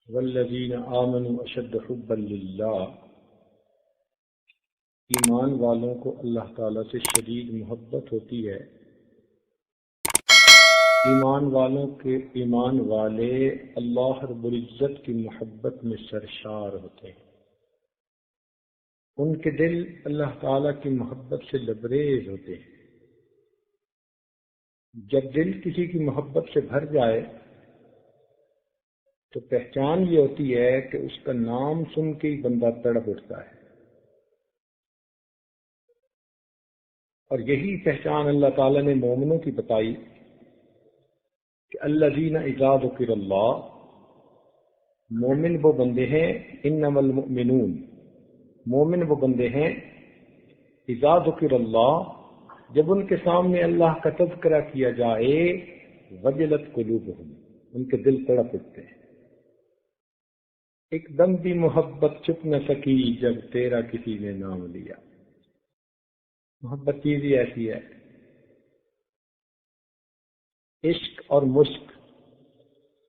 والذین آمنوا اشد حبا للہ، ایمان والوں کو اللہ تعالیٰ سے شدید محبت ہوتی ہے۔ ایمان والے اللہ رب العزت کی محبت میں سرشار ہوتے ہیں، ان کے دل اللہ تعالیٰ کی محبت سے لبریز ہوتے ہیں۔ جب دل کسی کی محبت سے بھر جائے تو پہچان یہ ہوتی ہے کہ اس کا نام سن کے ہی بندہ تڑپ اٹھتا ہے، اور یہی پہچان اللہ تعالیٰ نے مومنوں کی بتائی کہ الذین اذا ذکر اللہ، مومن وہ بندے ہیں، انما المؤمنون، مومن وہ بندے ہیں اذا ذکر اللہ، جب ان کے سامنے اللہ کا تذکرہ کیا جائے، وجلت قلوبہم، ان کے دل تڑپ اٹھتے ہیں۔ ایک دم بھی محبت چھپ نہ سکی جب تیرا کسی نے نام لیا۔ محبت چیز ہی ایسی ہے، عشق اور مشق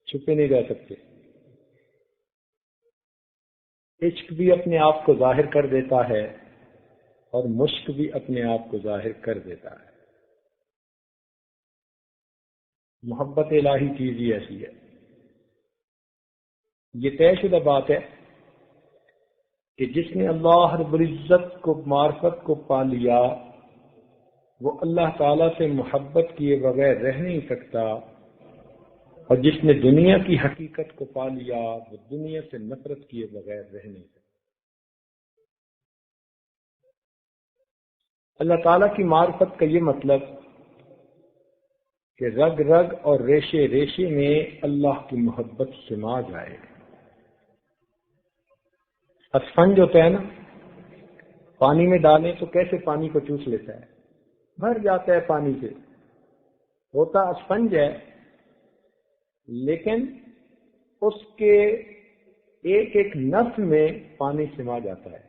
چھپے نہیں رہ سکتے۔ عشق بھی اپنے آپ کو ظاہر کر دیتا ہے اور مشق بھی اپنے آپ کو ظاہر کر دیتا ہے۔ محبت الہی چیز ہی ایسی ہے۔ یہ طے شدہ بات ہے کہ جس نے اللہ رب العزت کو، معرفت کو پا لیا، وہ اللہ تعالیٰ سے محبت کیے بغیر رہ نہیں سکتا، اور جس نے دنیا کی حقیقت کو پا لیا، وہ دنیا سے نفرت کیے بغیر رہ نہیں سکتا۔ اللہ تعالیٰ کی معرفت کا یہ مطلب کہ رگ رگ اور ریشے ریشے میں اللہ کی محبت سما جائے۔ اسفنج ہوتا ہے نا، پانی میں ڈالیں تو کیسے پانی کو چوس لیتا ہے، بھر جاتا ہے پانی سے، ہوتا اسفنج ہے، لیکن اس کے ایک ایک نفس میں پانی سما جاتا ہے۔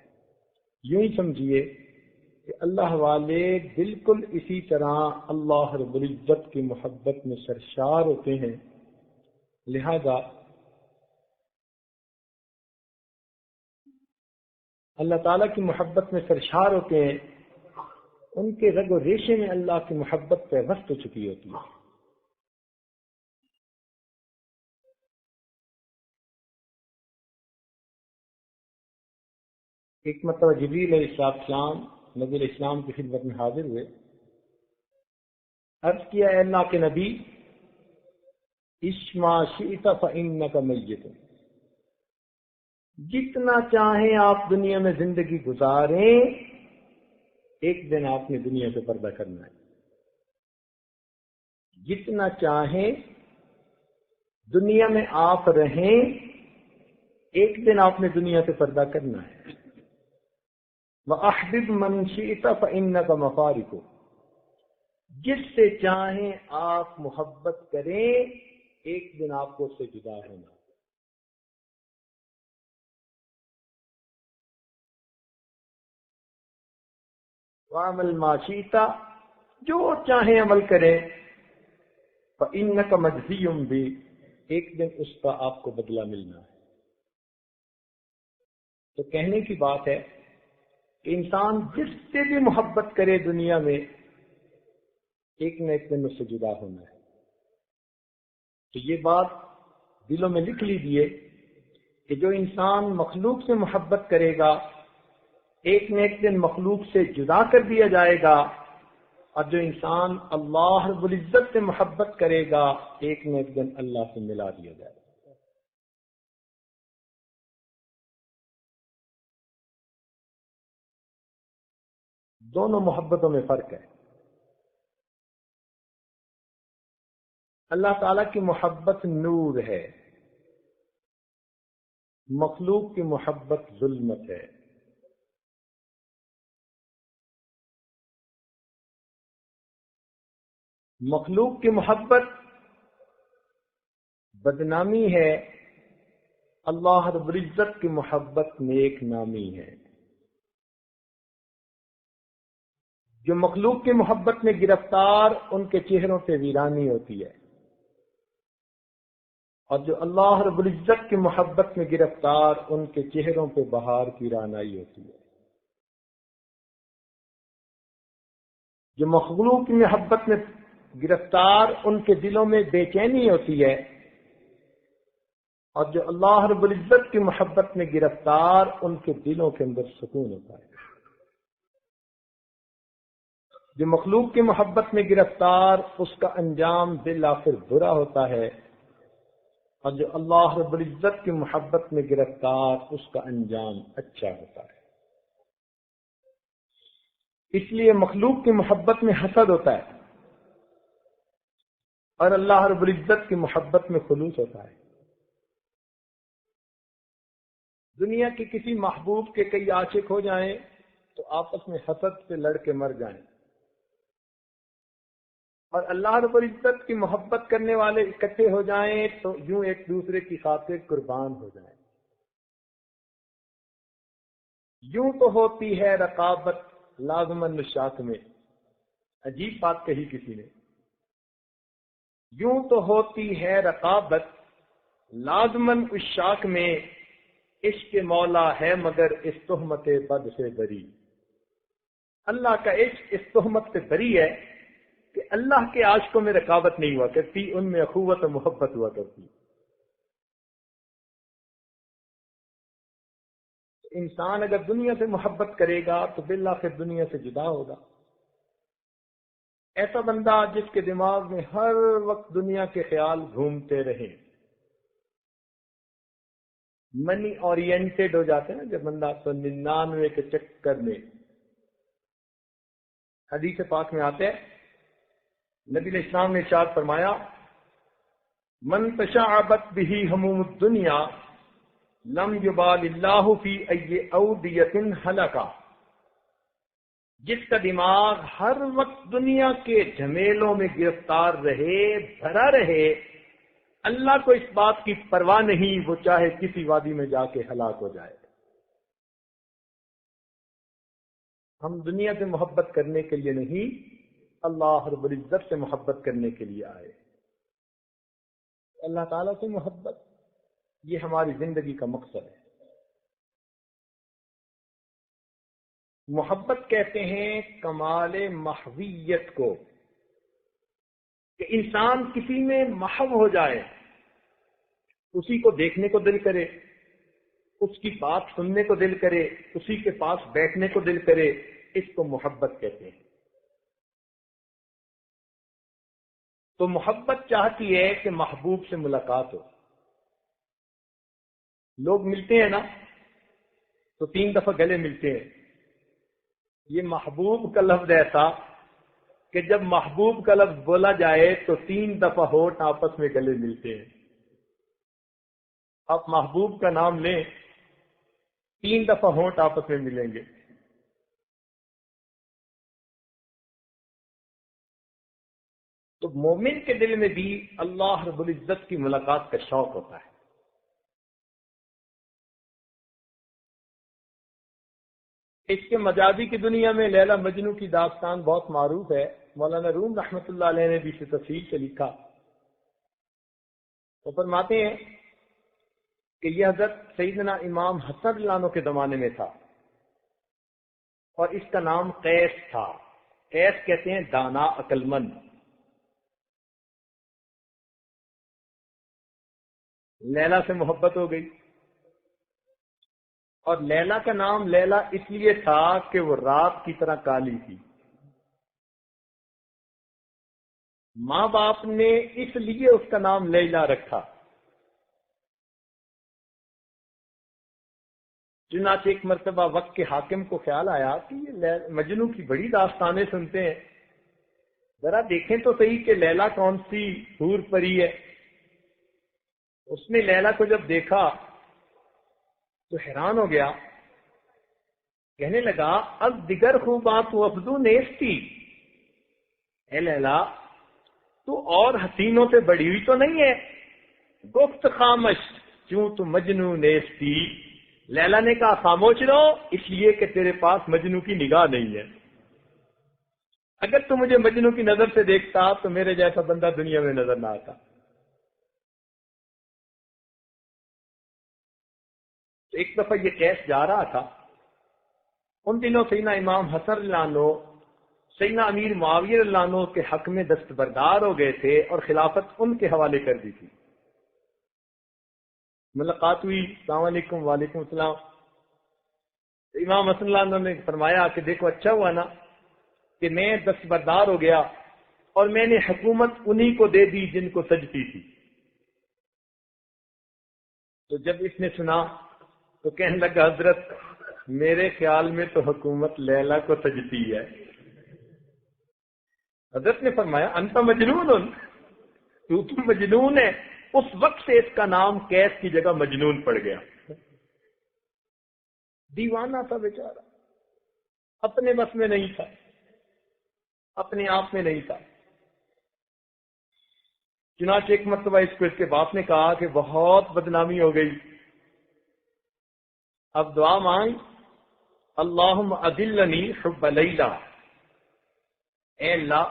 یوں ہی سمجھیے کہ اللہ والے بالکل اسی طرح اللہ رب العزت کی محبت میں سرشار ہوتے ہیں، لہذا اللہ تعالیٰ کی محبت میں سرشار ہوتے ہیں، ان کے رگ و ریشے میں اللہ کی محبت پیوست ہو چکی ہوتی ہے۔ ایک مرتبہ جبریل علیہ السلام نبی علیہ السلام کی خدمت میں حاضر ہوئے، عرض کیا، اے اللہ کے نبی، اشما شئت فإنک میت، جتنا چاہیں آپ دنیا میں زندگی گزاریں، ایک دن آپ نے دنیا سے پردہ کرنا ہے۔ جتنا چاہیں دنیا میں آپ رہیں، ایک دن آپ نے دنیا سے پردہ کرنا ہے۔ وَأَحْبِبْ مَنْ شِئْتَ فَإِنَّكَ مَفَارِقُ، جس سے چاہیں آپ محبت کریں، ایک دن آپ کو اس سے جدا ہونا۔ وَعَمَلْ مَا شِئْتَ، جو چاہیں عمل کریں، فَإِنَّكَ مَجْزِيٌّ بِهِ، ایک دن اس کا آپ کو بدلہ ملنا ہے۔ تو کہنے کی بات ہے کہ انسان جس سے بھی محبت کرے دنیا میں، ایک نہ ایک دن اس سے جدا ہونا ہے۔ تو یہ بات دلوں میں لکھ لیجئے کہ جو انسان مخلوق سے محبت کرے گا، ایک نہ ایک دن مخلوق سے جدا کر دیا جائے گا، اور جو انسان اللہ رب العزت سے محبت کرے گا، ایک نہ ایک دن اللہ سے ملا دیا جائے گا۔ دونوں محبتوں میں فرق ہے۔ اللہ تعالیٰ کی محبت نور ہے، مخلوق کی محبت ظلمت ہے۔ مخلوق کی محبت بدنامی ہے، اللہ رب العزت کی محبت نیک نامی ہے۔ جو مخلوق کی محبت میں گرفتار، ان کے چہروں سے ویرانی ہوتی ہے، اور جو اللہ رب العزت کی محبت میں گرفتار، ان کے چہروں پہ بہار کی رعنائی ہوتی ہے۔ جو مخلوق کی محبت میں گرفتار، ان کے دلوں میں بے چینی ہوتی ہے، اور جو اللہ رب العزت کی محبت میں گرفتار، ان کے دلوں کے اندر سکون ہوتا ہے۔ جو مخلوق کی محبت میں گرفتار، اس کا انجام بالآخر برا ہوتا ہے، اور جو اللہ رب العزت کی محبت میں گرفتار، اس کا انجام اچھا ہوتا ہے۔ اس لیے مخلوق کی محبت میں حسد ہوتا ہے، اور اللہ رب العزت کی محبت میں خلوص ہوتا ہے۔ دنیا کے کسی محبوب کے کئی عاشق ہو جائیں تو آپس میں حسد سے لڑ کے مر جائیں، اور اللہ رب العزت کی محبت کرنے والے اکٹھے ہو جائیں تو یوں ایک دوسرے کی خاطر قربان ہو جائیں۔ یوں تو ہوتی ہے رقابت لازماً نشاط میں، عجیب بات کہی کسی نے، یوں تو ہوتی ہے رقابت لازماً عشاق میں، عشق مولا ہے مگر اس تہمت بد سے بری۔ اللہ کا عشق اس تہمت سے بری ہے کہ اللہ کے عاشقوں میں رقابت نہیں ہوا کرتی، ان میں اخوت و محبت ہوا کرتی۔ انسان اگر دنیا سے محبت کرے گا تو بالآخر دنیا سے جدا ہوگا۔ ایسا بندہ جس کے دماغ میں ہر وقت دنیا کے خیال گھومتے رہیں، منی اورینٹڈ ہو جاتے ہیں نا جب بندہ 99 کے چکر میں۔ حدیث پاک میں آتے ہیں، نبی علیہ السلام نے ارشاد فرمایا، من تشعبت به هموم الدنیا لم یبال اللہ فی ای اودیۃ ہلکا۔ جس کا دماغ ہر وقت دنیا کے جھمیلوں میں گرفتار رہے، بھرا رہے، اللہ کو اس بات کی پرواہ نہیں، وہ چاہے کسی وادی میں جا کے ہلاک ہو جائے۔ ہم دنیا سے محبت کرنے کے لیے نہیں، اللہ رب العزت سے محبت کرنے کے لیے آئے۔ اللہ تعالیٰ سے محبت، یہ ہماری زندگی کا مقصد ہے۔ محبت کہتے ہیں کمال محویت کو، کہ انسان کسی میں محو ہو جائے، اسی کو دیکھنے کو دل کرے، اس کی بات سننے کو دل کرے، اسی کے پاس بیٹھنے کو دل کرے، اس کو محبت کہتے ہیں۔ تو محبت چاہتی ہے کہ محبوب سے ملاقات ہو۔ لوگ ملتے ہیں نا تو 3 دفعہ گلے ملتے ہیں۔ یہ محبوب کا لفظ ایسا کہ جب محبوب کا لفظ بولا جائے تو 3 دفعہ ہونٹ آپس میں گلے ملتے ہیں۔ آپ محبوب کا نام لیں، 3 دفعہ ہونٹ آپس میں ملیں گے۔ تو مومن کے دل میں بھی اللہ رب العزت کی ملاقات کا شوق ہوتا ہے۔ اس کے مجازی کی دنیا میں لیلا مجنو کی داستان بہت معروف ہے۔ مولانا روم رحمۃ اللہ علیہ نے بھی اسے تفصیل سے لکھا۔ وہ فرماتے ہیں کہ یہ حضرت سیدنا امام حسن اللہ عنہ کے زمانے میں تھا، اور اس کا نام قیس تھا۔ قیس کہتے ہیں دانا، عقل مند۔ لیلا سے محبت ہو گئی، اور لیلا کا نام لیلا اس لیے تھا کہ وہ رات کی طرح کالی تھی۔ ماں باپ نے اس لیے اس کا نام لیلا رکھا۔ چنانچہ ایک مرتبہ وقت کے حاکم کو خیال آیا کہ یہ مجنو کی بڑی داستانیں سنتے ہیں، ذرا دیکھیں تو صحیح کہ لیلا کون سی حور پری ہے۔ اس نے لیلا کو جب دیکھا تو حیران ہو گیا، کہنے لگا اب دیگر خوبات و افزو نیستی، اے لیلا تو اور حسینوں سے بڑی ہوئی تو نہیں ہے؟ گفت خامش کیوں تو مجنو نیستی، لیلا نے کہا خاموش رہو، اس لیے کہ تیرے پاس مجنو کی نگاہ نہیں ہے۔ اگر تو مجھے مجنو کی نظر سے دیکھتا تو میرے جیسا بندہ دنیا میں نظر نہ آتا۔ تو ایک دفعہ یہ کیس جا رہا تھا، ان دنوں سیدنا امام حسن رضی اللہ عنہ سیدنا امیر معاویہ رضی اللہ عنہ کے حق میں دستبردار ہو گئے تھے اور خلافت ان کے حوالے کر دی تھی۔ ملاقات ہوئی، السلام علیکم، وعلیکم السلام۔ امام حسن اللہ عنہ نے فرمایا کہ دیکھو اچھا ہوا نا کہ میں دستبردار ہو گیا اور میں نے حکومت انہی کو دے دی جن کو سجتی تھی۔ تو جب اس نے سنا تو کہنے لگا حضرت میرے خیال میں تو حکومت لیلا کو سجتی ہے۔ حضرت نے فرمایا انت مجنون، تو مجنون ہے۔ اس وقت سے اس کا نام کیس کی جگہ مجنون پڑ گیا۔ دیوانہ تھا بیچارہ، اپنے بس میں نہیں تھا، اپنے آپ میں نہیں تھا۔ چنانچہ ایک مرتبہ اس کو اس کے باپ نے کہا کہ بہت بدنامی ہو گئی، اب دعا مانگ، اللہم اذلنی حب لیلا، اے اللہ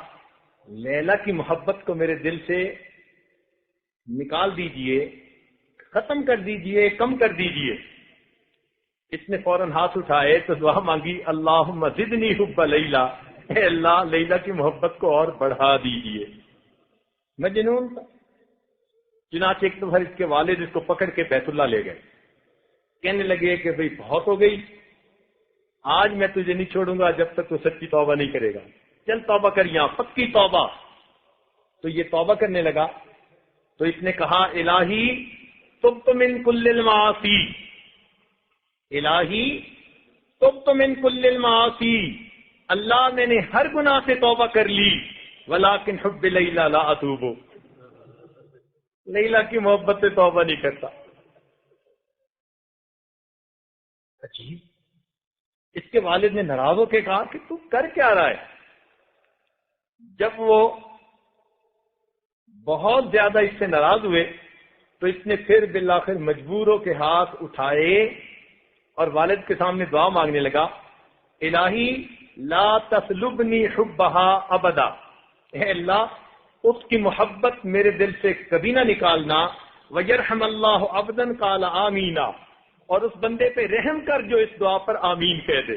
لیلا کی محبت کو میرے دل سے نکال دیجئے، ختم کر دیجئے، کم کر دیجئے۔ اس نے فوراً ہاتھ اٹھائے تو دعا مانگی، اللہم زدنی حب لیلا، اے اللہ لیلا کی محبت کو اور بڑھا دیجئے۔ مجنون تھا۔ چنانچہ ایک دفعہ اس کے والد اس کو پکڑ کے بیت اللہ لے گئے، کہنے لگے کہ بھئی بہت ہو گئی، آج میں تجھے نہیں چھوڑوں گا جب تک تو سچی توبہ نہیں کرے گا، چل توبہ کر یہاں، پکی توبہ۔ تو یہ توبہ کرنے لگا تو اس نے کہا الہی تبت من کل المعاصی، الہی تبت من کل المعاصی، اللہ میں نے ہر گناہ سے توبہ کر لی، ولیکن حب لیلا لا اتوب، لیلا کی محبت سے توبہ نہیں کرتا۔ عجیب۔ اس کے والد نے ناراض ہو کے کہا کہ تو کر کیا رہا ہے؟ جب وہ بہت زیادہ اس سے ناراض ہوئے تو اس نے پھر بالآخر مجبور ہو کے ہاتھ اٹھائے اور والد کے سامنے دعا مانگنے لگا، الہی لا تسلبنی حبہا ابدا، اے اللہ اس کی محبت میرے دل سے کبھی نہ نکالنا، ویرحم اللہ عبدا قال آمینا، اور اس بندے پہ رحم کر جو اس دعا پر آمین کہہ دے۔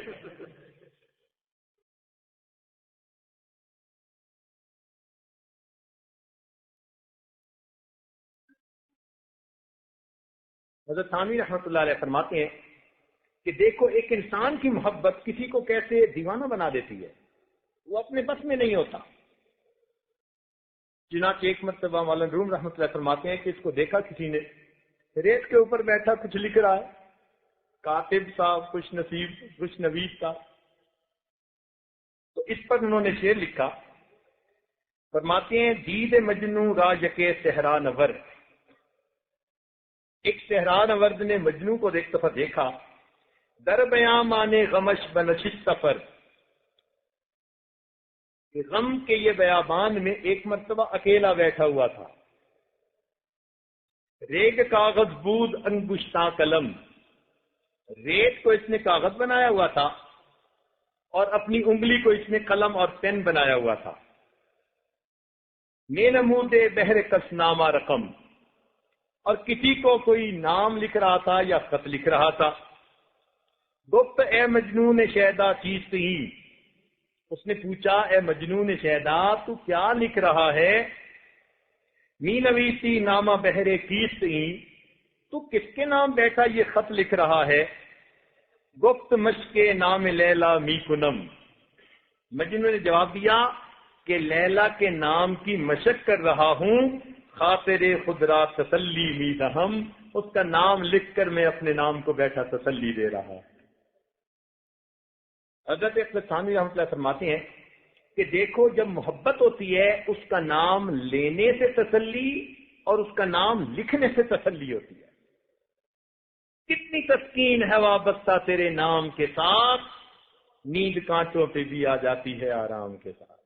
حضرت ثانوی رحمۃ اللہ علیہ فرماتے ہیں کہ دیکھو ایک انسان کی محبت کسی کو کیسے دیوانہ بنا دیتی ہے، وہ اپنے بس میں نہیں ہوتا۔ چنانچہ ایک مرتبہ مولانا روم رحمۃ اللہ فرماتے ہیں کہ اس کو دیکھا کسی نے ریت کے اوپر بیٹھا کچھ لکھ رہا ہے، کاتب صاحب خوش نصیب خوش نویس تھا، تو اس پر انہوں نے شعر لکھا، فرماتے ہیں دید مجنوں را یکے صحرا نور، ایک صحرا نورد نے مجنوں کو ایک دفعہ دیکھا، در بیاں مانے غمش بنشش سفر، کہ غم کے یہ بیابان میں ایک مرتبہ اکیلا بیٹھا ہوا تھا، ریگ کاغذ بود انگشتاں قلم، ریت کو اس نے کاغذ بنایا ہوا تھا اور اپنی انگلی کو اس نے قلم اور پین بنایا ہوا تھا، میں نمود بہر کس نامہ رقم، اور کسی کو کوئی نام لکھ رہا تھا یا خط لکھ رہا تھا، گفت اے مجنون شیدا چیز ہی، اس نے پوچھا اے مجنون شیدا تو کیا لکھ رہا ہے؟ می نویسی نامہ بہرے کیست ہی، تو کس کے نام بیٹھا یہ خط لکھ رہا ہے؟ گفت مشق نام لیلا می کنم، مجنون نے جواب دیا کہ لیلا کے نام کی مشق کر رہا ہوں، خاطر خود را تسلی می دہم، اس کا نام لکھ کر میں اپنے نام کو بیٹھا تسلی دے رہا ہوں۔ حضرت اقبال ثانوی رحمۃ اللہ فرماتے ہیں کہ دیکھو جب محبت ہوتی ہے اس کا نام لینے سے تسلی اور اس کا نام لکھنے سے تسلی ہوتی ہے۔ کتنی تسکین ہے وابستہ تیرے نام کے ساتھ، نیند کانٹوں پہ بھی آ جاتی ہے آرام کے ساتھ۔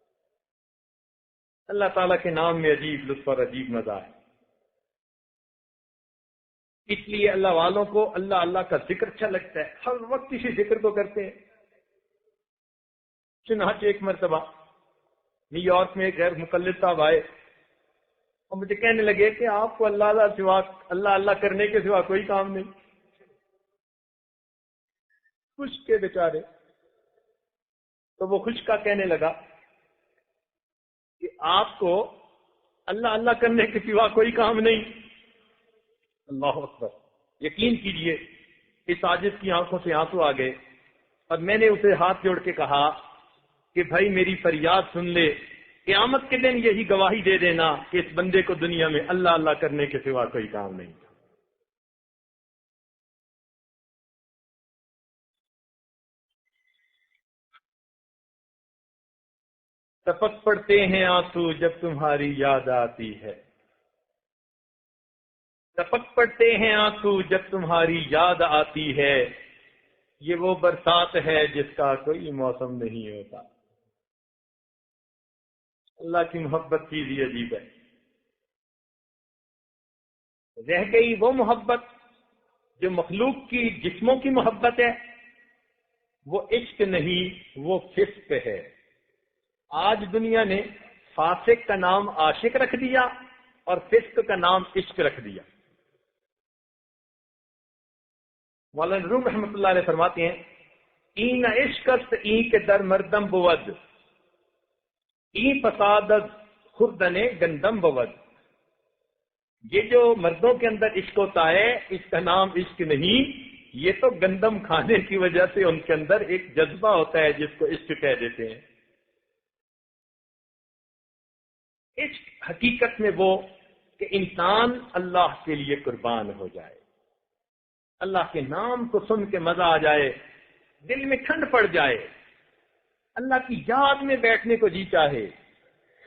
اللہ تعالیٰ کے نام میں عجیب لطف اور عجیب مزہ ہے، اس لیے اللہ والوں کو اللہ اللہ کا ذکر اچھا لگتا ہے، ہر وقت اسی ذکر کو کرتے ہیں۔ چنانچہ ایک مرتبہ نیو یارک میں ایک غیر مقلد صاحب آئے اور مجھے کہنے لگے کہ آپ کو اللہ اللہ کرنے کے سوا کوئی کام نہیں، خشک کے بیچارے. تو وہ خشک کا کہنے لگا کہ آپ کو اللہ اللہ کرنے کے سوا کوئی کام نہیں. اللہ اکبر. یقین کیجئے اس عاجز کی آنکھوں سے آنسو آ گئے اور میں نے اسے ہاتھ جوڑ کے کہا کہ بھائی میری فریاد سن لے, قیامت کے دن یہی گواہی دے دینا کہ اس بندے کو دنیا میں اللہ اللہ کرنے کے سوا کوئی کام نہیں تھا. ٹپک پڑتے ہیں آنسو جب تمہاری یاد آتی ہے, ٹپک پڑتے ہیں آنسو جب تمہاری یاد آتی ہے, یہ وہ برسات ہے جس کا کوئی موسم نہیں ہوتا. اللہ کی محبت چیز ہی عجیب ہے. رہ گئی وہ محبت جو مخلوق کی جسموں کی محبت ہے, وہ عشق نہیں وہ فسق ہے. آج دنیا نے فاسق کا نام عاشق رکھ دیا اور فسق کا نام عشق رکھ دیا. مولانا روم رحمۃ اللہ علیہ فرماتے ہیں این عشق است این کے در مردم بود, این فساد خوردن گندم بود. یہ جو مردوں کے اندر عشق ہوتا ہے اس کا نام عشق نہیں, یہ تو گندم کھانے کی وجہ سے ان کے اندر ایک جذبہ ہوتا ہے جس کو عشق کہہ دیتے ہیں. عشق حقیقت میں وہ کہ انسان اللہ کے لیے قربان ہو جائے, اللہ کے نام کو سن کے مزہ آ جائے, دل میں ٹھنڈ پڑ جائے, اللہ کی یاد میں بیٹھنے کو جی چاہے,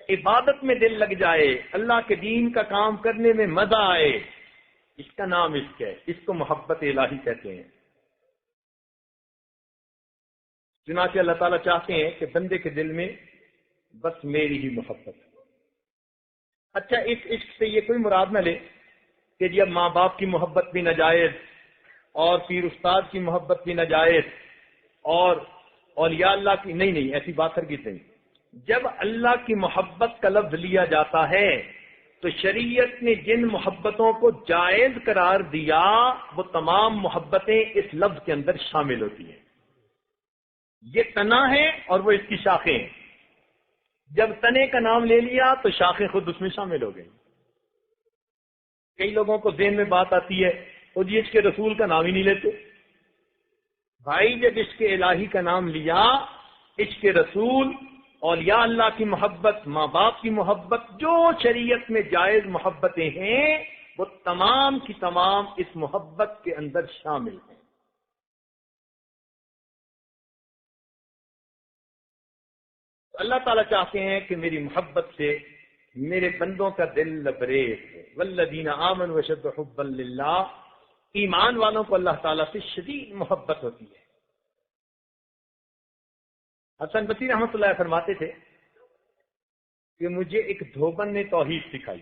عبادت میں دل لگ جائے, اللہ کے دین کا کام کرنے میں مزہ آئے. اس کا نام عشق ہے, اس کو محبت الہی کہتے ہیں. چنانچہ اللہ تعالیٰ چاہتے ہیں کہ بندے کے دل میں بس میری ہی محبت ہے. اچھا اس عشق سے یہ کوئی مراد نہ لے کہ جی اب ماں باپ کی محبت بھی ناجائز اور پیر استاد کی محبت بھی ناجائز اور اولیاء اللہ کی, نہیں ایسی بات ہرگز نہیں. جب اللہ کی محبت کا لفظ لیا جاتا ہے تو شریعت نے جن محبتوں کو جائز قرار دیا وہ تمام محبتیں اس لفظ کے اندر شامل ہوتی ہیں. یہ تنا ہے اور وہ اس کی شاخیں ہیں. جب تنے کا نام لے لیا تو شاخیں خود اس میں شامل ہو گئی. کئی لوگوں کو ذہن میں بات آتی ہے وہ جی عشق رسول کا نام ہی نہیں لیتے. بھائی جب عشق الہی کا نام لیا, عشق رسول, اولیاء اللہ کی محبت, ماں باپ کی محبت, جو شریعت میں جائز محبتیں ہیں وہ تمام کی تمام اس محبت کے اندر شامل ہیں. اللہ تعالیٰ چاہتے ہیں کہ میری محبت سے میرے بندوں کا دل لبریز ہے. والذین آمنوا اشد حبا للہ, ایمان والوں کو اللہ تعالیٰ سے شدید محبت ہوتی ہے. حسن بصری رحمۃ اللہ فرماتے تھے کہ مجھے ایک دھوبن نے توحید سکھائی,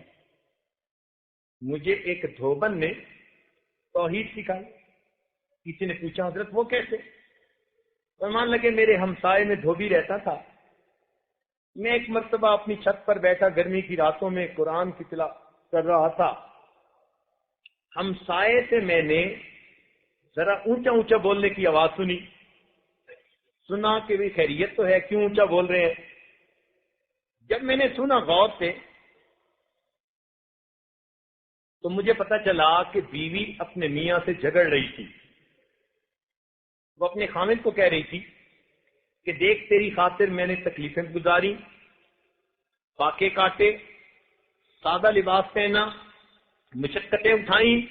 مجھے ایک دھوبن نے توحید سکھائی. کسی نے پوچھا حضرت وہ کیسے؟ فرمان لگے میرے ہمسائے میں دھوبی رہتا تھا, میں ایک مرتبہ اپنی چھت پر بیٹھا گرمی کی راتوں میں قرآن کی تلاوت کر رہا تھا. ہمسائے سے میں نے ذرا اونچا اونچا بولنے کی آواز سنی, سنا کہ بھی خیریت تو ہے, کیوں اونچا بول رہے ہیں؟ جب میں نے سنا غور سے تو مجھے پتا چلا کہ بیوی اپنے میاں سے جھگڑ رہی تھی. وہ اپنے خامد کو کہہ رہی تھی کہ دیکھ تیری خاطر میں نے تکلیفیں گزاری, فاقے کاٹے, سادہ لباس پہنا, مشقتیں اٹھائیں,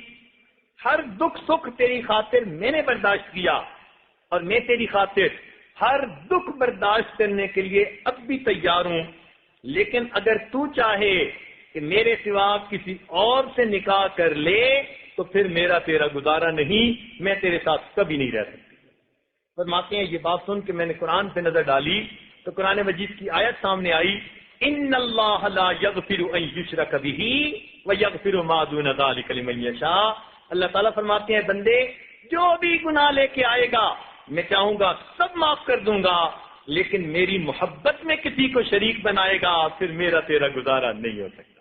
ہر دکھ سکھ تیری خاطر میں نے برداشت کیا اور میں تیری خاطر ہر دکھ برداشت کرنے کے لیے اب بھی تیار ہوں. لیکن اگر تو چاہے کہ میرے سوا کسی اور سے نکاح کر لے تو پھر میرا تیرا گزارا نہیں, میں تیرے ساتھ کبھی نہیں رہ سکتی. فرماتے ہیں یہ بات سن کے میں نے قرآن پہ نظر ڈالی تو قرآن مجید کی آیت سامنے آئی, ان اللہ لا یغفر ان یشرک بہ ویغفر ما دون ذلک لمن یشاء. اللہ تعالیٰ فرماتے ہیں بندے جو بھی گناہ لے کے آئے گا میں چاہوں گا سب معاف کر دوں گا, لیکن میری محبت میں کسی کو شریک بنائے گا پھر میرا تیرا گزارا نہیں ہو سکتا.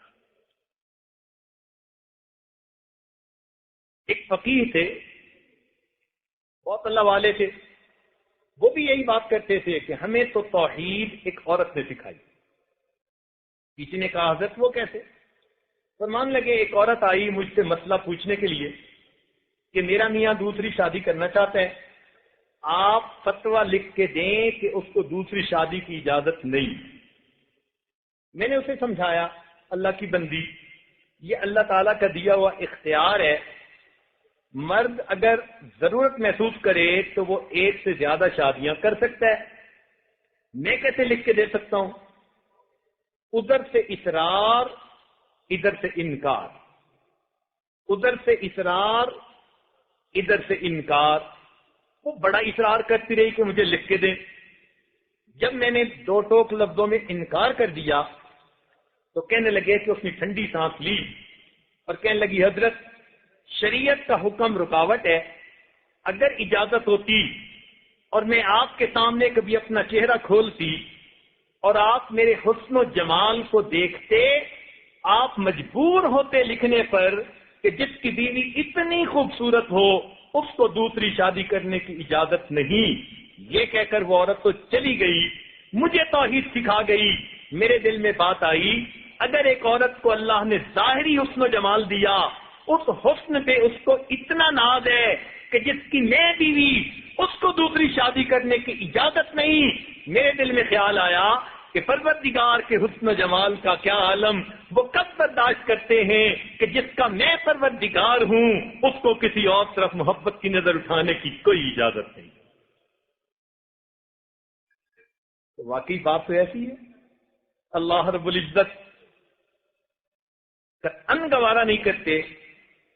ایک فقیہ تھے, بہت اللہ والے تھے, وہ بھی یہی بات کرتے تھے کہ ہمیں تو توحید ایک عورت نے سکھائی. کسی نے کہا حضرت وہ کیسے؟ فرمان لگے ایک عورت آئی مجھ سے مسئلہ پوچھنے کے لیے کہ میرا میاں دوسری شادی کرنا چاہتا ہے، آپ فتویٰ لکھ کے دیں کہ اس کو دوسری شادی کی اجازت نہیں. میں نے اسے سمجھایا اللہ کی بندی، یہ اللہ تعالیٰ کا دیا ہوا اختیار ہے، مرد اگر ضرورت محسوس کرے تو وہ ایک سے زیادہ شادیاں کر سکتا ہے، میں کیسے لکھ کے دے سکتا ہوں؟ ادھر سے اصرار ادھر سے انکار، ادھر سے اصرار ادھر سے انکار. وہ بڑا اصرار کرتی رہی کہ مجھے لکھ کے دیں. جب میں نے دو ٹوک لفظوں میں انکار کر دیا تو کہنے لگے کہ اس نے ٹھنڈی سانس لی اور کہنے لگی حضرت شریعت کا حکم رکاوٹ ہے، اگر اجازت ہوتی اور میں آپ کے سامنے کبھی اپنا چہرہ کھولتی اور آپ میرے حسن و جمال کو دیکھتے، آپ مجبور ہوتے لکھنے پر کہ جس کی بیوی اتنی خوبصورت ہو اس کو دوسری شادی کرنے کی اجازت نہیں. یہ کہہ کر وہ عورت تو چلی گئی، مجھے توحید سکھا گئی. میرے دل میں بات آئی، اگر ایک عورت کو اللہ نے ظاہری حسن و جمال دیا، اس حسن پہ اس کو اتنا ناز ہے کہ جس کی میں بیوی اس کو دوسری شادی کرنے کی اجازت نہیں. میرے دل میں خیال آیا کہ پروردگار کے حسن و جمال کا کیا عالم وہ کب برداشت کرتے ہیں کہ جس کا میں پروردگار ہوں اس کو کسی اور طرف محبت کی نظر اٹھانے کی کوئی اجازت نہیں. تو واقعی بات تو ایسی ہے، اللہ رب العزت کا ان گوارا نہیں کرتے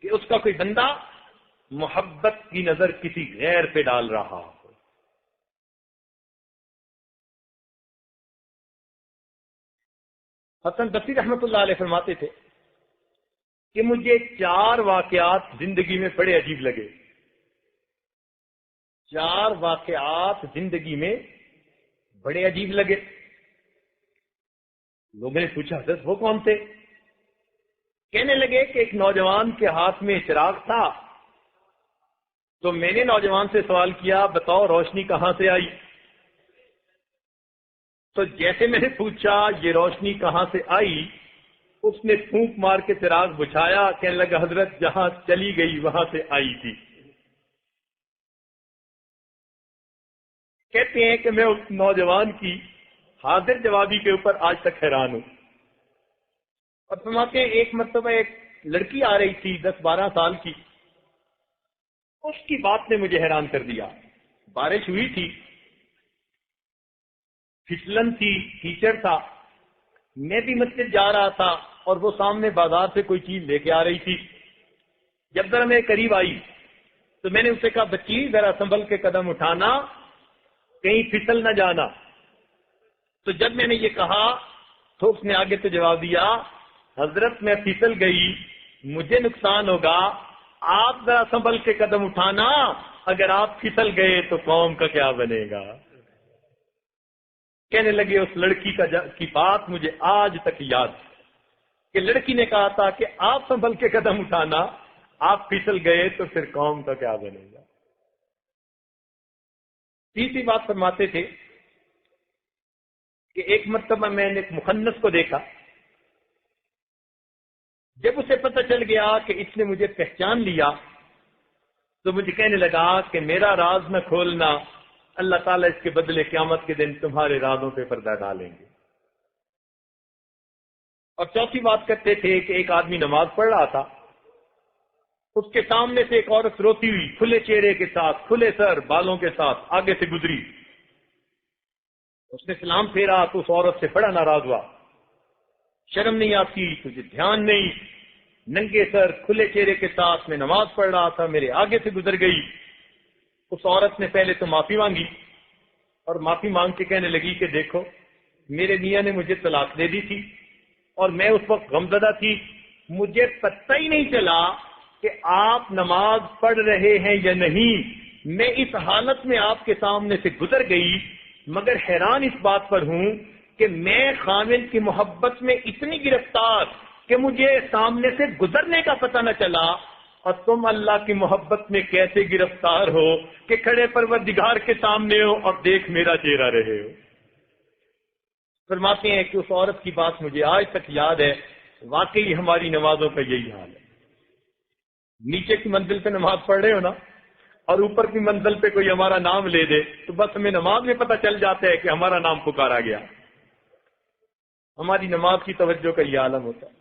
کہ اس کا کوئی بندہ محبت کی نظر کسی غیر پہ ڈال رہا ہو. حسن بصری رحمۃ اللہ علیہ فرماتے تھے کہ مجھے 4 واقعات زندگی میں بڑے عجیب لگے. 4 واقعات زندگی میں بڑے عجیب لگے. لوگوں نے پوچھا حضرت وہ کون تھے؟ کہنے لگے کہ ایک نوجوان کے ہاتھ میں چراغ تھا، تو میں نے نوجوان سے سوال کیا بتاؤ روشنی کہاں سے آئی؟ تو جیسے میں نے پوچھا یہ روشنی کہاں سے آئی، اس نے پھونک مار کے چراغ بجھایا، کہنے لگا حضرت جہاں چلی گئی وہاں سے آئی تھی. کہتے ہیں کہ میں اس نوجوان کی حاضر جوابی کے اوپر آج تک حیران ہوں. اور فرماتے ہیں ایک مرتبہ ایک لڑکی آ رہی تھی 10-12 سال کی، اس کی بات نے مجھے حیران کر دیا. بارش ہوئی تھی، پھسلن تھی، کیچڑ تھا، میں بھی مسجد جا رہا تھا اور وہ سامنے بازار سے کوئی چیز لے کے آ رہی تھی. جب ذرا میں قریب آئی تو میں نے اسے کہا بچی ذرا سنبھل کے قدم اٹھانا، کہیں پھسل نہ جانا. تو جب میں نے یہ کہا تو اس نے آگے تو جواب دیا حضرت میں پھسل گئی مجھے نقصان ہوگا، آپ ذرا سنبھل کے قدم اٹھانا، اگر آپ پھسل گئے تو قوم کا کیا بنے گا. کہنے لگے اس لڑکی کی بات مجھے آج تک یاد کہ لڑکی نے کہا تھا کہ آپ سنبھل کے قدم اٹھانا، آپ پھسل گئے تو پھر قوم کا کیا بنے گا. تیسری بات فرماتے تھے کہ ایک مرتبہ میں نے ایک مخنث کو دیکھا، جب اسے پتہ چل گیا کہ اس نے مجھے پہچان لیا تو مجھے کہنے لگا کہ میرا راز نہ کھولنا، اللہ تعالیٰ اس کے بدلے قیامت کے دن تمہارے رازوں پہ پردہ ڈالیں گے. اور چوتھی بات کرتے تھے کہ ایک آدمی نماز پڑھ رہا تھا، اس کے سامنے سے ایک عورت روتی ہوئی کھلے چہرے کے ساتھ، کھلے سر بالوں کے ساتھ آگے سے گزری. اس نے سلام پھیرا تو اس عورت سے بڑا ناراض ہوا. شرم نہیں آتی، تجھے دھیان نہیں، ننگے سر کھلے چہرے کے ساتھ میں نماز پڑھ رہا تھا، میرے آگے سے گزر گئی. اس عورت نے پہلے تو معافی مانگی اور معافی مانگ کے کہنے لگی کہ دیکھو میرے میاں نے مجھے طلاق دے دی تھی اور میں اس وقت غمزدہ تھی، مجھے پتہ ہی نہیں چلا کہ آپ نماز پڑھ رہے ہیں یا نہیں. میں اس حالت میں آپ کے سامنے سے گزر گئی، مگر حیران اس بات پر ہوں کہ میں خامد کی محبت میں اتنی گرفتار کہ مجھے سامنے سے گزرنے کا پتہ نہ چلا. اور تم اللہ کی محبت میں کیسے گرفتار ہو کہ کھڑے پروردگار کے سامنے ہو اور دیکھ میرا چہرہ رہے ہو. فرماتے ہیں کہ اس عورت کی بات مجھے آج تک یاد ہے. واقعی ہماری نمازوں کا یہی حال ہے. نیچے کی منزل پہ نماز پڑھ رہے ہو نا، اور اوپر کی منزل پہ کوئی ہمارا نام لے دے تو بس ہمیں نماز میں پتہ چل جاتا ہے کہ ہمارا نام پکارا گیا. ہماری نماز کی توجہ کا یہ عالم ہوتا ہے.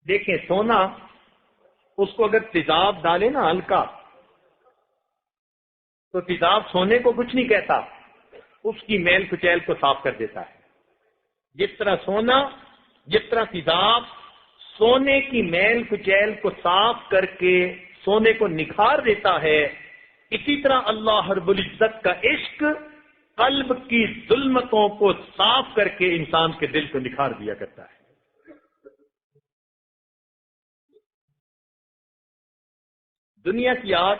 دیکھیں سونا، اس کو اگر تیزاب ڈالے نا ہلکا، تو تیزاب سونے کو کچھ نہیں کہتا، اس کی میل کچیل کو صاف کر دیتا ہے. جس طرح سونا، جس طرح تیزاب سونے کی میل کچیل کو صاف کر کے سونے کو نکھار دیتا ہے، اسی طرح اللہ رب العزت کا عشق قلب کی ظلمتوں کو صاف کر کے انسان کے دل کو نکھار دیا کرتا ہے. دنیا کی آگ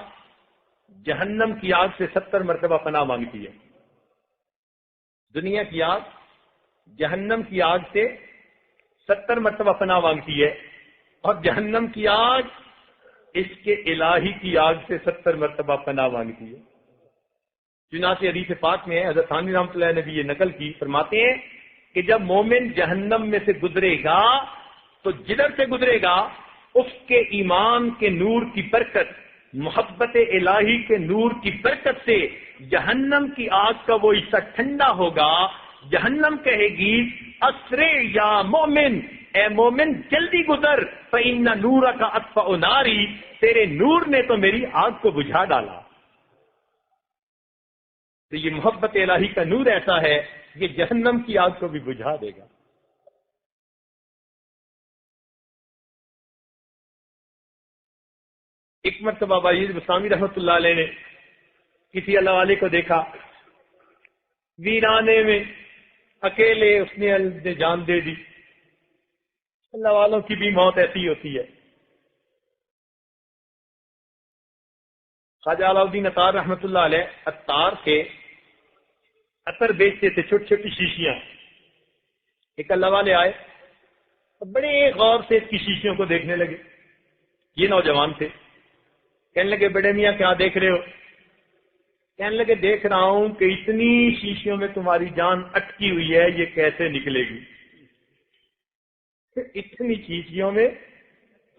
جہنم کی آگ سے 70 مرتبہ پناہ مانگتی ہے. دنیا کی آگ جہنم کی آگ سے 70 مرتبہ پناہ مانگتی ہے، اور جہنم کی آگ اس کے الہی کی آگ سے 70 مرتبہ پناہ مانگتی ہے. چنانچہ حدیث پاک میں حضرت ثانی رحمۃ اللہ نے بھی یہ نقل کی، فرماتے ہیں کہ جب مومن جہنم میں سے گزرے گا تو جدھر سے گزرے گا اس کے ایمان کے نور کی برکت، محبت الہی کے نور کی برکت سے جہنم کی آگ کا وہ حصہ ٹھنڈا ہوگا. جہنم کہے گی اسرے یا مومن، اے مومن جلدی گزر، فإن نورک اطفأ ناری، تیرے نور نے تو میری آگ کو بجھا ڈالا. تو یہ محبت الہی کا نور ایسا ہے یہ جہنم کی آگ کو بھی بجھا دے گا. ایک مرتبہ بابا یزید بستامی رحمۃ اللہ علیہ نے کسی اللہ والے کو دیکھا ویرانے میں اکیلے، اس نے جان دے دی. اللہ والوں کی بھی موت ایسی ہوتی ہے. خواجہ علاؤدین عطار رحمۃ اللہ علیہ عطار کے عطر بیچتے تھے، چھوٹی چھوٹی شیشیاں. ایک اللہ والے آئے اور بڑے غور سے اس کی شیشیوں کو دیکھنے لگے. یہ نوجوان تھے. کہنے لگے بڑے میاں کیا دیکھ رہے ہو؟ کہنے لگے دیکھ رہا ہوں کہ اتنی شیشیوں میں تمہاری جان اٹکی ہوئی ہے، یہ کیسے نکلے گی؟ اتنی شیشیوں میں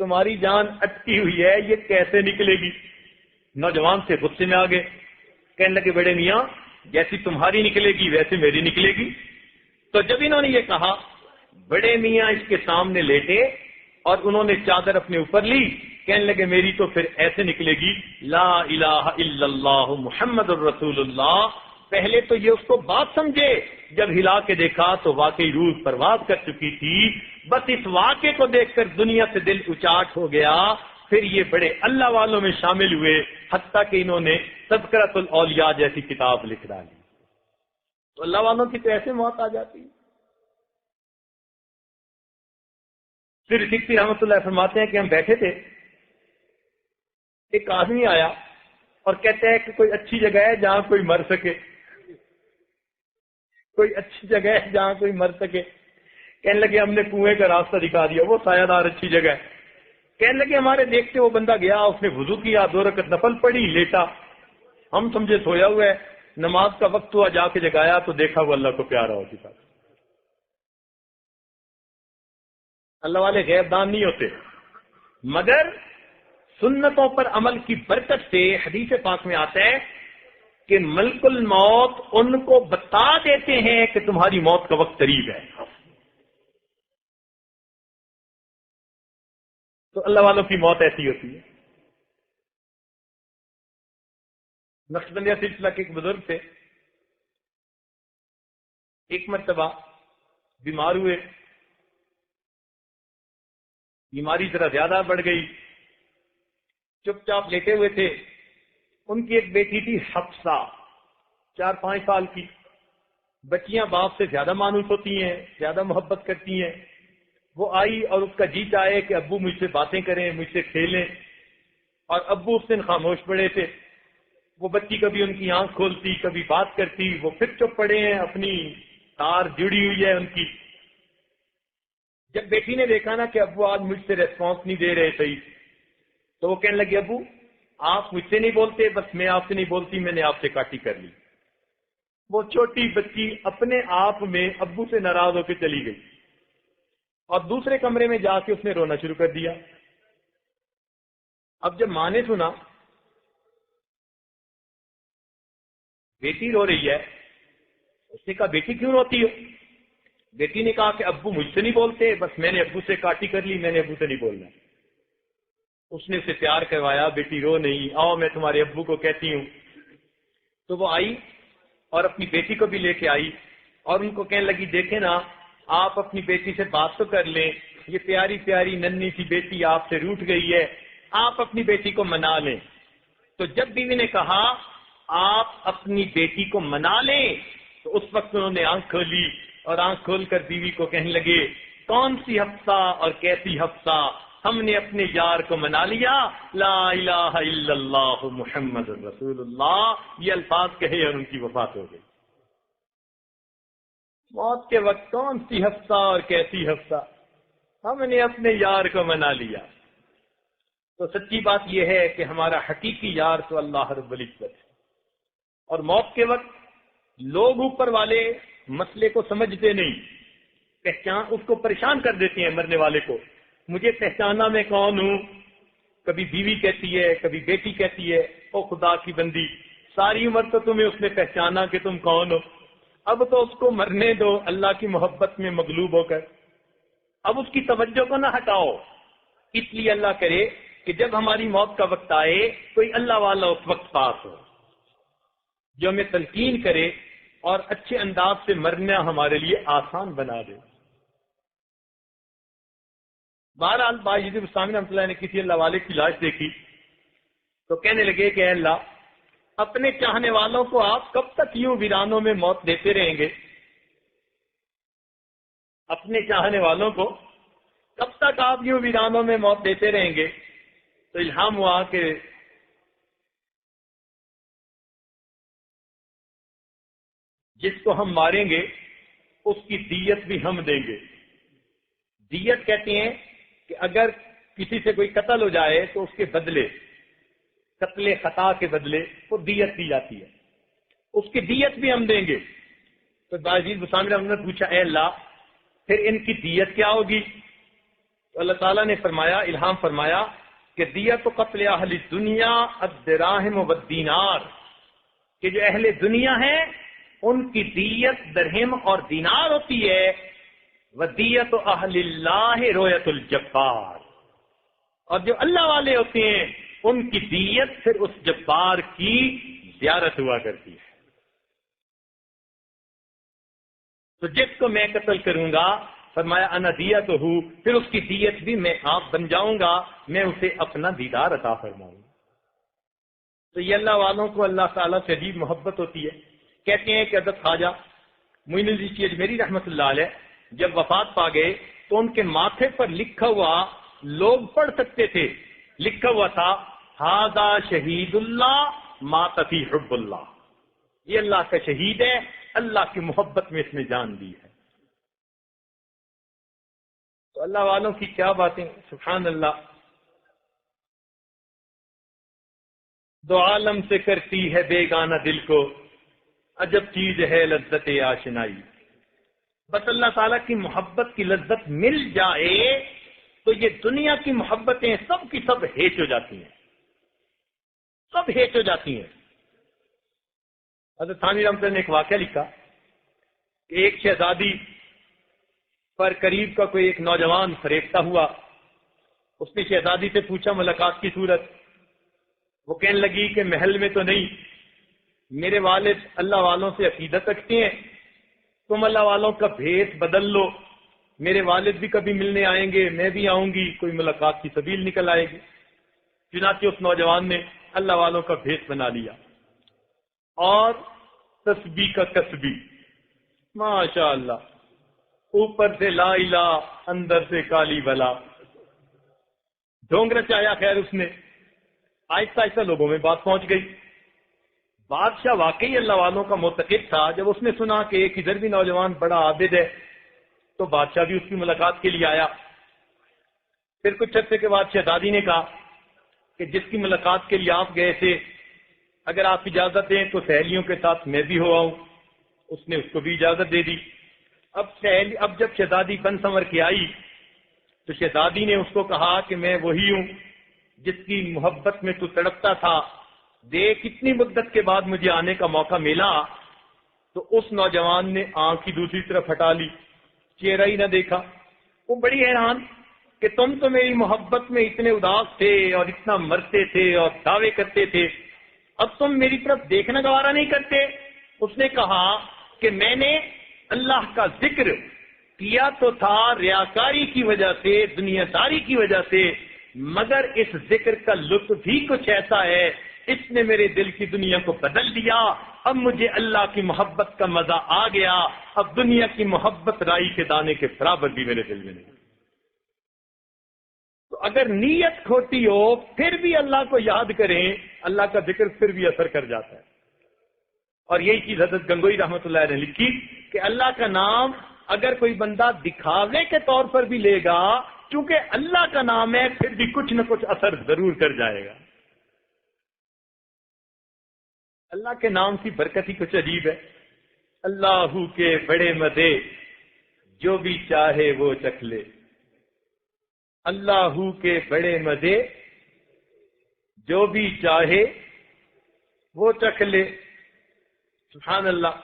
تمہاری جان اٹکی ہوئی ہے، یہ کیسے نکلے گی؟ نوجوان سے غصے میں آ گئے. کہنے لگے بڑے میاں جیسی تمہاری نکلے گی ویسے میری نکلے گی. تو جب انہوں نے یہ کہا، بڑے میاں اس کے سامنے لیٹے اور انہوں نے چادر اپنے اوپر لی. کہنے لگے میری تو پھر ایسے نکلے گی، لا الہ الا اللہ محمد الرسول اللہ. پہلے تو یہ اس کو بات سمجھے، جب ہلا کے دیکھا تو واقعی روح پرواز کر چکی تھی. بس اس واقعے کو دیکھ کر دنیا سے دل اچاٹ ہو گیا. پھر یہ بڑے اللہ والوں میں شامل ہوئے، حتیٰ کہ انہوں نے تذکرۃ الاولیاء جیسی کتاب لکھ ڈالی. تو اللہ والوں کی تو ایسے موت آ جاتی. پھر سکھتی رحمۃ اللہ فرماتے ہیں کہ ہم بیٹھے تھے، ایک آدمی آیا اور کہتا ہے کہ کوئی اچھی جگہ ہے جہاں کوئی مر سکے، کوئی اچھی جگہ ہے جہاں کوئی مر سکے. کہنے لگے ہم نے کنویں کا راستہ دکھا دیا، وہ سایہ دار اچھی جگہ ہے. کہنے لگے ہمارے دیکھتے وہ بندہ گیا، اس نے وضو کیا، 2 رکعت نفل پڑھی، لیٹا. ہم سمجھے سویا ہوا ہے. نماز کا وقت ہوا، جا کے جگایا تو دیکھا وہ اللہ کو پیارا ہو چکا. اللہ والے غیب دان نہیں ہوتے، مگر سنتوں پر عمل کی برکت سے حدیث پاک میں آتا ہے کہ ملک الموت ان کو بتا دیتے ہیں کہ تمہاری موت کا وقت قریب ہے. تو اللہ والوں کی موت ایسی ہوتی ہے. نقشبندیہ سلسلہ کے ایک بزرگ تھے، ایک مرتبہ بیمار ہوئے، بیماری ذرا زیادہ بڑھ گئی، چپ چاپ لیٹے ہوئے تھے. ان کی ایک بیٹی تھی حفصہ، 4-5 سال کی. بچیاں باپ سے زیادہ مانوس ہوتی ہیں، زیادہ محبت کرتی ہیں. وہ آئی اور اس کا جی چاہے کہ ابو مجھ سے باتیں کریں، مجھ سے کھیلیں، اور ابو اس دن خاموش پڑے تھے. وہ بچی کبھی ان کی آنکھ کھولتی، کبھی بات کرتی، وہ پھر چپ پڑے ہیں، اپنی تار جڑی ہوئی ہے ان کی. جب بیٹی نے دیکھا نا کہ ابو آج مجھ سے ریسپانس نہیں دے رہے صحیح، تو وہ کہنے لگی ابو آپ مجھ سے نہیں بولتے، بس میں آپ سے نہیں بولتی، میں نے آپ سے کاٹی کر لی۔ وہ چھوٹی بچی اپنے آپ میں ابو سے ناراض ہو کے چلی گئی اور دوسرے کمرے میں جا کے اس نے رونا شروع کر دیا۔ اب جب ماں نے سنا بیٹی رو رہی ہے، اس نے کہا بیٹی کیوں روتی ہو؟ بیٹی نے کہا کہ ابو مجھ سے نہیں بولتے، بس میں نے ابو سے کاٹی کر لی، میں نے ابو سے نہیں بولنا۔ اس نے اسے پیار کروایا، بیٹی رو نہیں، آؤ میں تمہارے ابو کو کہتی ہوں۔ تو وہ آئی اور اپنی بیٹی کو بھی لے کے آئی اور ان کو کہنے لگی دیکھیں نا آپ اپنی بیٹی سے بات تو کر لیں، یہ پیاری پیاری ننھی سی بیٹی آپ سے روٹھ گئی ہے، آپ اپنی بیٹی کو منا لیں۔ تو جب بیوی نے کہا آپ اپنی بیٹی کو منا لیں، تو اس وقت انہوں نے آنکھ کھولی اور آنکھ کھول کر بیوی کو کہنے لگے کون سی حفصہ اور کیسی حفصہ، ہم نے اپنے یار کو منا لیا، لا الہ الا اللہ محمد رسول اللہ، یہ الفاظ کہے اور ان کی وفات ہو گئی۔ موت کے وقت کون سی حفصہ اور کیسی حفصہ، ہم نے اپنے یار کو منا لیا۔ تو سچی بات یہ ہے کہ ہمارا حقیقی یار تو اللہ رب العزت ہے، اور موت کے وقت لوگ اوپر والے مسئلے کو سمجھتے نہیں، پہچان اس کو پریشان کر دیتے ہیں مرنے والے کو، مجھے پہچانا میں کون ہوں، کبھی بیوی کہتی ہے کبھی بیٹی کہتی ہے او خدا کی بندی ساری عمر تو تمہیں اس نے پہچانا کہ تم کون ہو، اب تو اس کو مرنے دو اللہ کی محبت میں مغلوب ہو کر، اب اس کی توجہ کو نہ ہٹاؤ۔ اس لیے اللہ کرے کہ جب ہماری موت کا وقت آئے کوئی اللہ والا اس وقت پاس ہو جو ہمیں تلقین کرے اور اچھے انداز سے مرنا ہمارے لیے آسان بنا دے۔ بہرحال باجد بستامی رحمۃ اللہ نے کسی اللہ والے کی لاش دیکھی تو کہنے لگے کہ اے اللہ اپنے چاہنے والوں کو آپ کب تک یوں ویرانوں میں موت دیتے رہیں گے، اپنے چاہنے والوں کو کب تک آپ یوں ویرانوں میں موت دیتے رہیں گے؟ تو الہام ہوا کہ جس کو ہم ماریں گے اس کی دیت بھی ہم دیں گے۔ دیت کہتے ہیں کہ اگر کسی سے کوئی قتل ہو جائے تو اس کے بدلے، قتل خطا کے بدلے وہ دیت دی جاتی ہے، اس کی دیت بھی ہم دیں گے۔ تو باجید بسامی رحمۃ اللہ نے پوچھا اے اللہ پھر ان کی دیت کیا ہوگی؟ تو اللہ تعالیٰ نے فرمایا، الہام فرمایا کہ دیت قتل اہل دنیا الدراہم والدینار، کہ جو اہل دنیا ہیں ان کی دیت درہم اور دینار ہوتی ہے، ودیت اہل اللہ رویت الجبار، اور جو اللہ والے ہوتے ہیں ان کی دیت پھر اس جبار کی زیارت ہوا کرتی ہے۔ تو جس کو میں قتل کروں گا فرمایا انا دیت ہوں، پھر اس کی دیت بھی میں آپ بن جاؤں گا، میں اسے اپنا دیدار عطا فرماؤں گا۔ تو یہ اللہ والوں کو اللہ تعالیٰ سے عجیب محبت ہوتی ہے۔ کہتے ہیں کہ حضرت خواجہ معین الدین چشتی اجمیری رحمۃ اللہ علیہ جب وفات پا گئے تو ان کے ماتھے پر لکھا ہوا لوگ پڑھ سکتے تھے، لکھا ہوا تھا ھذا شہید اللہ مات فی حب اللہ، یہ اللہ کا شہید ہے، اللہ کی محبت میں اس نے جان دی ہے۔ تو اللہ والوں کی کیا باتیں، سبحان اللہ۔ دو عالم سے کرتی ہے بیگانہ دل کو، عجب چیز ہے لذت آشنائی۔ بس اللہ تعالیٰ کی محبت کی لذت مل جائے تو یہ دنیا کی محبتیں سب کی سب ہیچ ہو جاتی ہیں، سب ہیچ ہو جاتی ہیں۔ حضرت ثانی رحمۃ اللہ نے ایک واقعہ لکھا کہ ایک شہزادی پر قریب کا کوئی ایک نوجوان فریفتہ ہوا، اس نے شہزادی سے پوچھا ملاقات کی صورت، وہ کہنے لگی کہ محل میں تو نہیں، میرے والد اللہ والوں سے عقیدت رکھتے ہیں، تم اللہ والوں کا بھیس بدل لو، میرے والد بھی کبھی ملنے آئیں گے، میں بھی آؤں گی، کوئی ملاقات کی سبیل نکل آئے گی۔ چنانچہ اس نوجوان نے اللہ والوں کا بھیس بنا لیا اور تسبیح کا تسبیح، ماشاء اللہ، اوپر سے لا الہ اندر سے کالی بلا، ڈھونگ رچایا۔ خیر اس نے آہستہ آہستہ لوگوں میں بات پہنچ گئی۔ بادشاہ واقعی اللہ والوں کا معتقد تھا، جب اس نے سنا کہ ایک ادھر بھی نوجوان بڑا عابد ہے تو بادشاہ بھی اس کی ملاقات کے لیے آیا. پھر کچھ عرصے کے بعد شہزادی نے کہا کہ جس کی ملاقات کے لیے آپ گئے تھے اگر آپ اجازت دیں تو سہیلیوں کے ساتھ میں بھی ہو آؤں. اس نے اس کو بھی اجازت دے دی. اب جب شہزادی بن سنور کے آئی تو شہزادی نے اس کو کہا کہ میں وہی ہوں جس کی محبت میں تو تڑپتا تھا. دیکھ کتنی مدت کے بعد مجھے آنے کا موقع ملا. تو اس نوجوان نے آنکھ کی دوسری طرف ہٹا لی, چہرہ ہی نہ دیکھا. وہ بڑی حیران کہ تم تو میری محبت میں اتنے اداس تھے اور اتنا مرتے تھے اور دعوے کرتے تھے, اب تم میری طرف دیکھنا گوارا نہیں کرتے. اس نے کہا کہ میں نے اللہ کا ذکر کیا تو تھا ریاکاری کی وجہ سے, دنیا داری کی وجہ سے, مگر اس ذکر کا لطف بھی کچھ ایسا ہے اس نے میرے دل کی دنیا کو بدل دیا. اب مجھے اللہ کی محبت کا مزہ آ گیا. اب دنیا کی محبت رائی کے دانے کے برابر بھی میرے دل میں نہیں. تو اگر نیت کھوٹی ہو پھر بھی اللہ کو یاد کریں, اللہ کا ذکر پھر بھی اثر کر جاتا ہے. اور یہی چیز حضرت گنگوئی رحمۃ اللہ علیہ نے لکھی کہ اللہ کا نام اگر کوئی بندہ دکھاوے کے طور پر بھی لے گا, چونکہ اللہ کا نام ہے پھر بھی کچھ نہ کچھ اثر ضرور کر جائے گا. اللہ کے نام کی برکت ہی کچھ عجیب ہے. اللہ کے بڑے مزے جو بھی چاہے وہ چکھ لے. اللہ کے بڑے مزے جو بھی چاہے وہ چکھ لے. سبحان اللہ,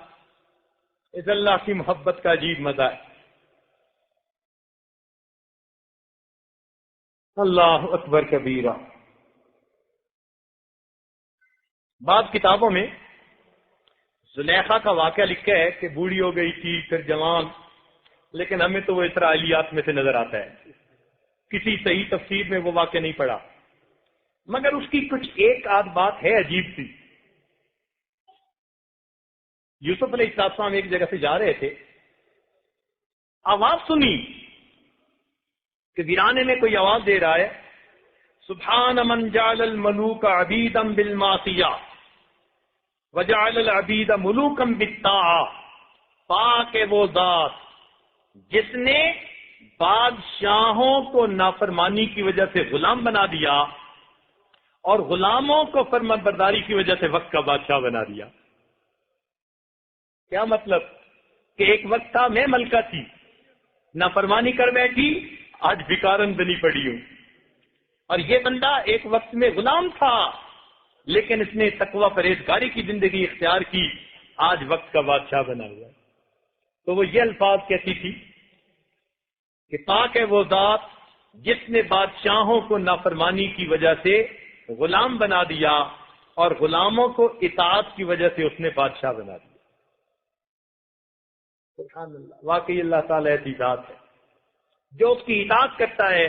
اس اللہ کی محبت کا عجیب مزہ ہے. اللہ اکبر کبیرہ. بعض کتابوں میں زلیخا کا واقعہ لکھا ہے کہ بوڑھی ہو گئی تھی پھر جوان, لیکن ہمیں تو وہ اسرائیلیات میں سے نظر آتا ہے, کسی صحیح تفسیر میں وہ واقعہ نہیں پڑا. مگر اس کی کچھ ایک آدھ بات ہے عجیب سی. یوسف علیہ السلام ایک جگہ سے جا رہے تھے, آواز سنی کہ ویرانے میں کوئی آواز دے رہا ہے, سبحان من جعل الملوک عبیدا بالمعصیہ وجعل العبید ملوکا بالطاعہ. پاک ہے وہ ذات جس نے بادشاہوں کو نافرمانی کی وجہ سے غلام بنا دیا اور غلاموں کو فرمان برداری کی وجہ سے وقت کا بادشاہ بنا دیا. کیا مطلب کہ ایک وقت تھا میں ملکہ تھی, نافرمانی کر بیٹھی, آج بھکارن بنی پڑی ہوں. اور یہ بندہ ایک وقت میں غلام تھا لیکن اس نے تقوی پرہیزگاری کی زندگی اختیار کی, آج وقت کا بادشاہ بنا ہوا. تو وہ یہ الفاظ کہتی تھی کہ پاک ہے وہ ذات جس نے بادشاہوں کو نافرمانی کی وجہ سے غلام بنا دیا اور غلاموں کو اطاعت کی وجہ سے اس نے بادشاہ بنا دیا. سبحان اللہ, واقعی اللہ تعالیٰ ایسی ذات ہے جو اس کی اطاعت کرتا ہے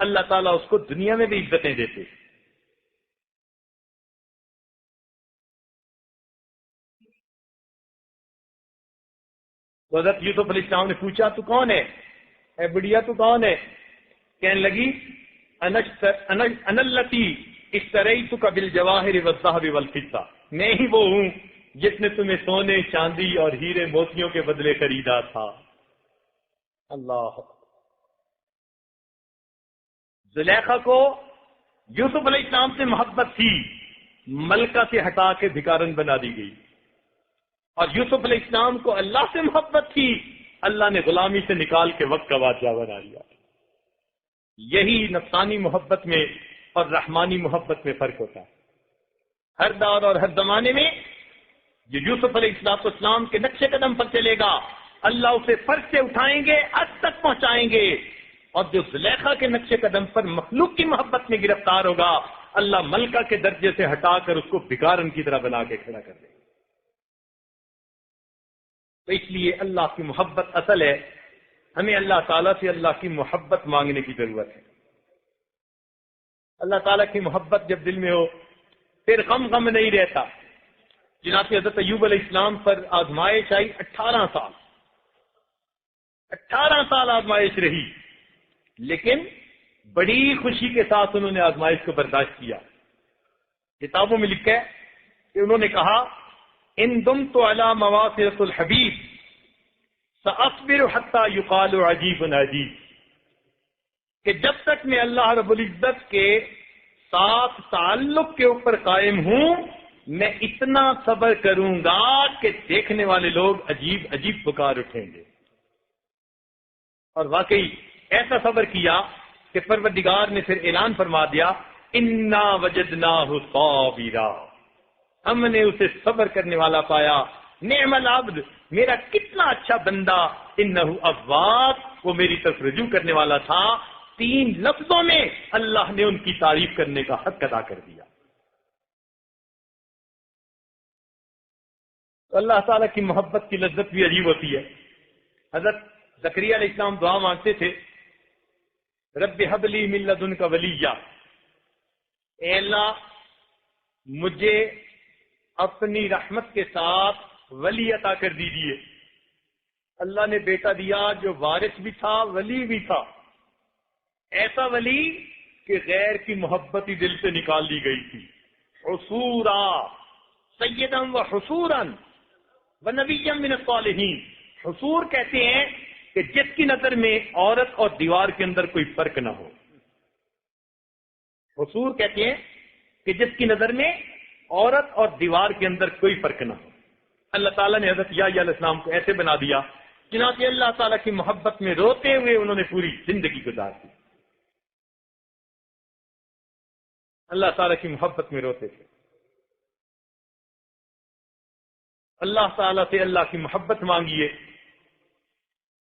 اللہ تعالیٰ اس کو دنیا میں بھی عزتیں دیتے. تو حضرت یوسف علیہ السلام نے پوچھا تو کون ہے, اے بڑھیا تو کون ہے؟ کہنے لگی انلتی اشتریتک بالجواہر والذهب والفضہ, میں ہی وہ ہوں جس نے تمہیں سونے چاندی اور ہیرے موتیوں کے بدلے خریدا تھا. اللہ. زلیخا کو یوسف علیہ السلام سے محبت تھی, ملکہ سے ہٹا کے بھکارن بنا دی گئی. اور یوسف علیہ السلام کو اللہ سے محبت تھی, اللہ نے غلامی سے نکال کے وقت کا بادشاہ بنا دیا. یہی نفسانی محبت میں اور رحمانی محبت میں فرق ہوتا ہے. ہر دور اور ہر زمانے میں جو یوسف علیہ السلام کے نقش قدم پر چلے گا اللہ اسے فرق سے اٹھائیں گے, حد تک پہنچائیں گے. اور جو زلیخا کے نقش قدم پر مخلوق کی محبت میں گرفتار ہوگا اللہ ملکہ کے درجے سے ہٹا کر اس کو بھکارن کی طرح بنا کے کھڑا کر دے گا. تو اس لیے اللہ کی محبت اصل ہے, ہمیں اللہ تعالیٰ سے اللہ کی محبت مانگنے کی ضرورت ہے. اللہ تعالیٰ کی محبت جب دل میں ہو پھر غم نہیں رہتا. جناب حضرت ایوب علیہ السلام پر آزمائش آئی 18 سال آزمائش رہی, لیکن بڑی خوشی کے ساتھ انہوں نے آزمائش کو برداشت کیا. کتابوں میں لکھا ہے کہ انہوں نے کہا ان دم تو علی مواصلۃ الحبیب سأصبر حتی یقال عجیب عجیب، کہ جب تک میں اللہ رب العزت کے ساتھ تعلق کے اوپر قائم ہوں میں اتنا صبر کروں گا کہ دیکھنے والے لوگ عجیب عجیب پکار اٹھیں گے۔ اور واقعی ایسا صبر کیا کہ پروردگار نے پھر اعلان فرما دیا انا وجدناہ صابرا، ہم نے اسے صبر کرنے والا پایا، نعم العبد، میرا کتنا اچھا بندہ، انہ اواب، وہ میری طرف رجوع کرنے والا تھا۔ 3 لفظوں میں اللہ نے ان کی تعریف کرنے کا حق ادا کر دیا۔ تو اللہ تعالیٰ کی محبت کی لذت بھی عجیب ہوتی ہے۔ حضرت زکریا علیہ السلام دعا مانگتے تھے رب ہب لی من لدنک ولیہ، اے اللہ مجھے اپنی رحمت کے ساتھ ولی عطا کر دیجیے۔ اللہ نے بیٹا دیا جو وارث بھی تھا ولی بھی تھا، ایسا ولی کہ غیر کی محبت ہی دل سے نکال لی گئی تھی۔ حصورا سیدا و حصورا و نبیا من الصالحین، حصور کہتے ہیں کہ جس کی نظر میں عورت اور دیوار کے اندر کوئی فرق نہ ہو۔ حصور کہتے ہیں کہ جس کی نظر میں عورت اور دیوار کے اندر کوئی فرق نہ ہو۔ اللہ تعالیٰ نے حضرت یحییٰ علیہ السلام کو ایسے بنا دیا، چنانچہ اللہ تعالیٰ کی محبت میں روتے ہوئے انہوں نے پوری زندگی گزار دی۔ اللہ تعالیٰ کی محبت میں روتے تھے۔ اللہ تعالیٰ سے اللہ کی محبت مانگیے،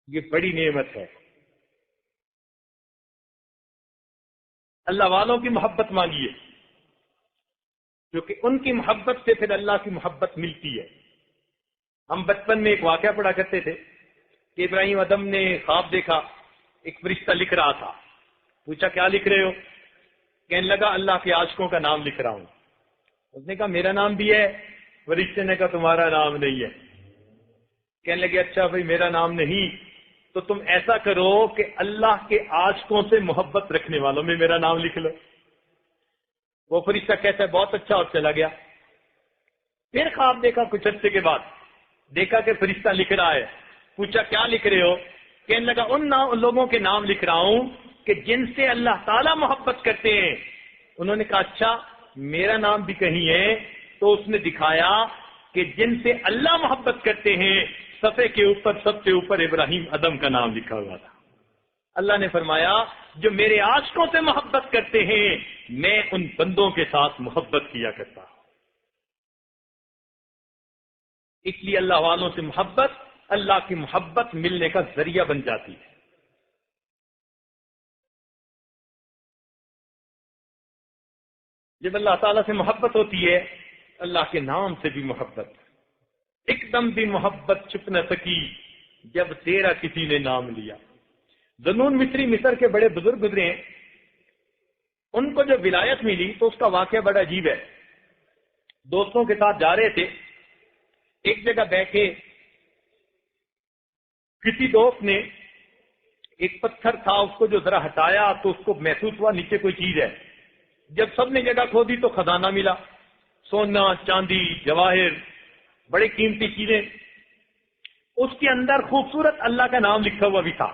یہ بڑی نعمت ہے۔ اللہ والوں کی محبت مانگیے، کیونکہ ان کی محبت سے پھر اللہ کی محبت ملتی ہے۔ ہم بچپن میں ایک واقعہ پڑھا کرتے تھے کہ ابراہیم ادم نے خواب دیکھا، ایک فرشتہ لکھ رہا تھا، پوچھا کیا لکھ رہے ہو؟ کہنے لگا اللہ کے عاشقوں کا نام لکھ رہا ہوں۔ اس نے کہا میرا نام بھی ہے، فرشتے نے کہا تمہارا نام نہیں ہے۔ کہنے لگے اچھا بھائی میرا نام نہیں تو تم ایسا کرو کہ اللہ کے عاشقوں سے محبت رکھنے والوں میں میرا نام لکھ لو۔ وہ فرشتہ کہتا ہے بہت اچھا، اور چلا گیا۔ پھر خواب دیکھا کچھ عرصے کے بعد، دیکھا کہ فرشتہ لکھ رہا ہے، پوچھا کیا لکھ رہے ہو؟ کہنے لگا ان لوگوں کے نام لکھ رہا ہوں کہ جن سے اللہ تعالیٰ محبت کرتے ہیں۔ انہوں نے کہا اچھا میرا نام بھی کہیں ہے؟ تو اس نے دکھایا کہ جن سے اللہ محبت کرتے ہیں صفحے کے اوپر سب سے اوپر ابراہیم ادم کا نام لکھا ہوا تھا۔ اللہ نے فرمایا جو میرے عاشقوں سے محبت کرتے ہیں میں ان بندوں کے ساتھ محبت کیا کرتا ہوں۔ اس لیے اللہ والوں سے محبت اللہ کی محبت ملنے کا ذریعہ بن جاتی ہے۔ جب اللہ تعالیٰ سے محبت ہوتی ہے اللہ کے نام سے بھی محبت، ایک دم بھی محبت چھپ نہ سکی جب تیرا کسی نے نام لیا۔ ذنون مصری مصر کے بڑے بزرگ گزرے ہیں، ان کو جب ولایت ملی تو اس کا واقعہ بڑا عجیب ہے۔ دوستوں کے ساتھ جا رہے تھے، ایک جگہ بیٹھے، کسی دوست نے ایک پتھر تھا اس کو جو ذرا ہٹایا تو اس کو محسوس ہوا نیچے کوئی چیز ہے۔ جب سب نے جگہ کھودی تو خزانہ ملا، سونا چاندی جواہر بڑی قیمتی چیزیں، اس کے اندر خوبصورت اللہ کا نام لکھا ہوا بھی تھا۔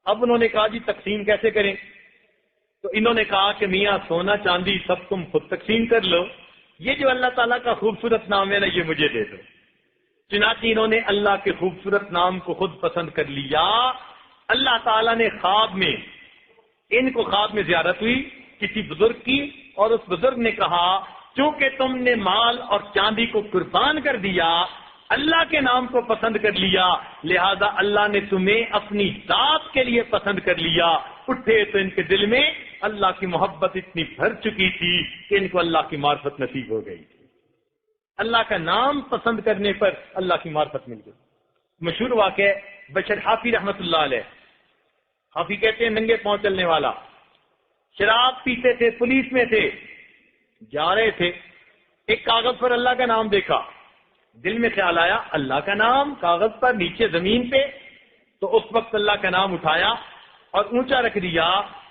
اب انہوں نے کہا جی تقسیم کیسے کریں؟ تو انہوں نے کہا کہ میاں سونا چاندی سب تم خود تقسیم کر لو، یہ جو اللہ تعالیٰ کا خوبصورت نام ہے نا یہ مجھے دے دو۔ چنانچہ انہوں نے اللہ کے خوبصورت نام کو خود پسند کر لیا۔ اللہ تعالیٰ نے خواب میں، ان کو خواب میں زیارت ہوئی کسی بزرگ کی، اور اس بزرگ نے کہا چونکہ تم نے مال اور چاندی کو قربان کر دیا، اللہ کے نام کو پسند کر لیا، لہذا اللہ نے تمہیں اپنی ذات کے لیے پسند کر لیا۔ اٹھے تو ان کے دل میں اللہ کی محبت اتنی بھر چکی تھی کہ ان کو اللہ کی معرفت نصیب ہو گئی تھی۔ اللہ کا نام پسند کرنے پر اللہ کی معرفت مل گئی۔ مشہور واقعہ بشر حافی رحمت اللہ علیہ، حافی کہتے ہیں ننگے پاؤں چلنے والا، شراب پیتے تھے، پولیس میں تھے، جا رہے تھے، ایک کاغذ پر اللہ کا نام دیکھا، دل میں خیال آیا اللہ کا نام کاغذ پر نیچے زمین پہ، تو اس وقت اللہ کا نام اٹھایا اور اونچا رکھ دیا۔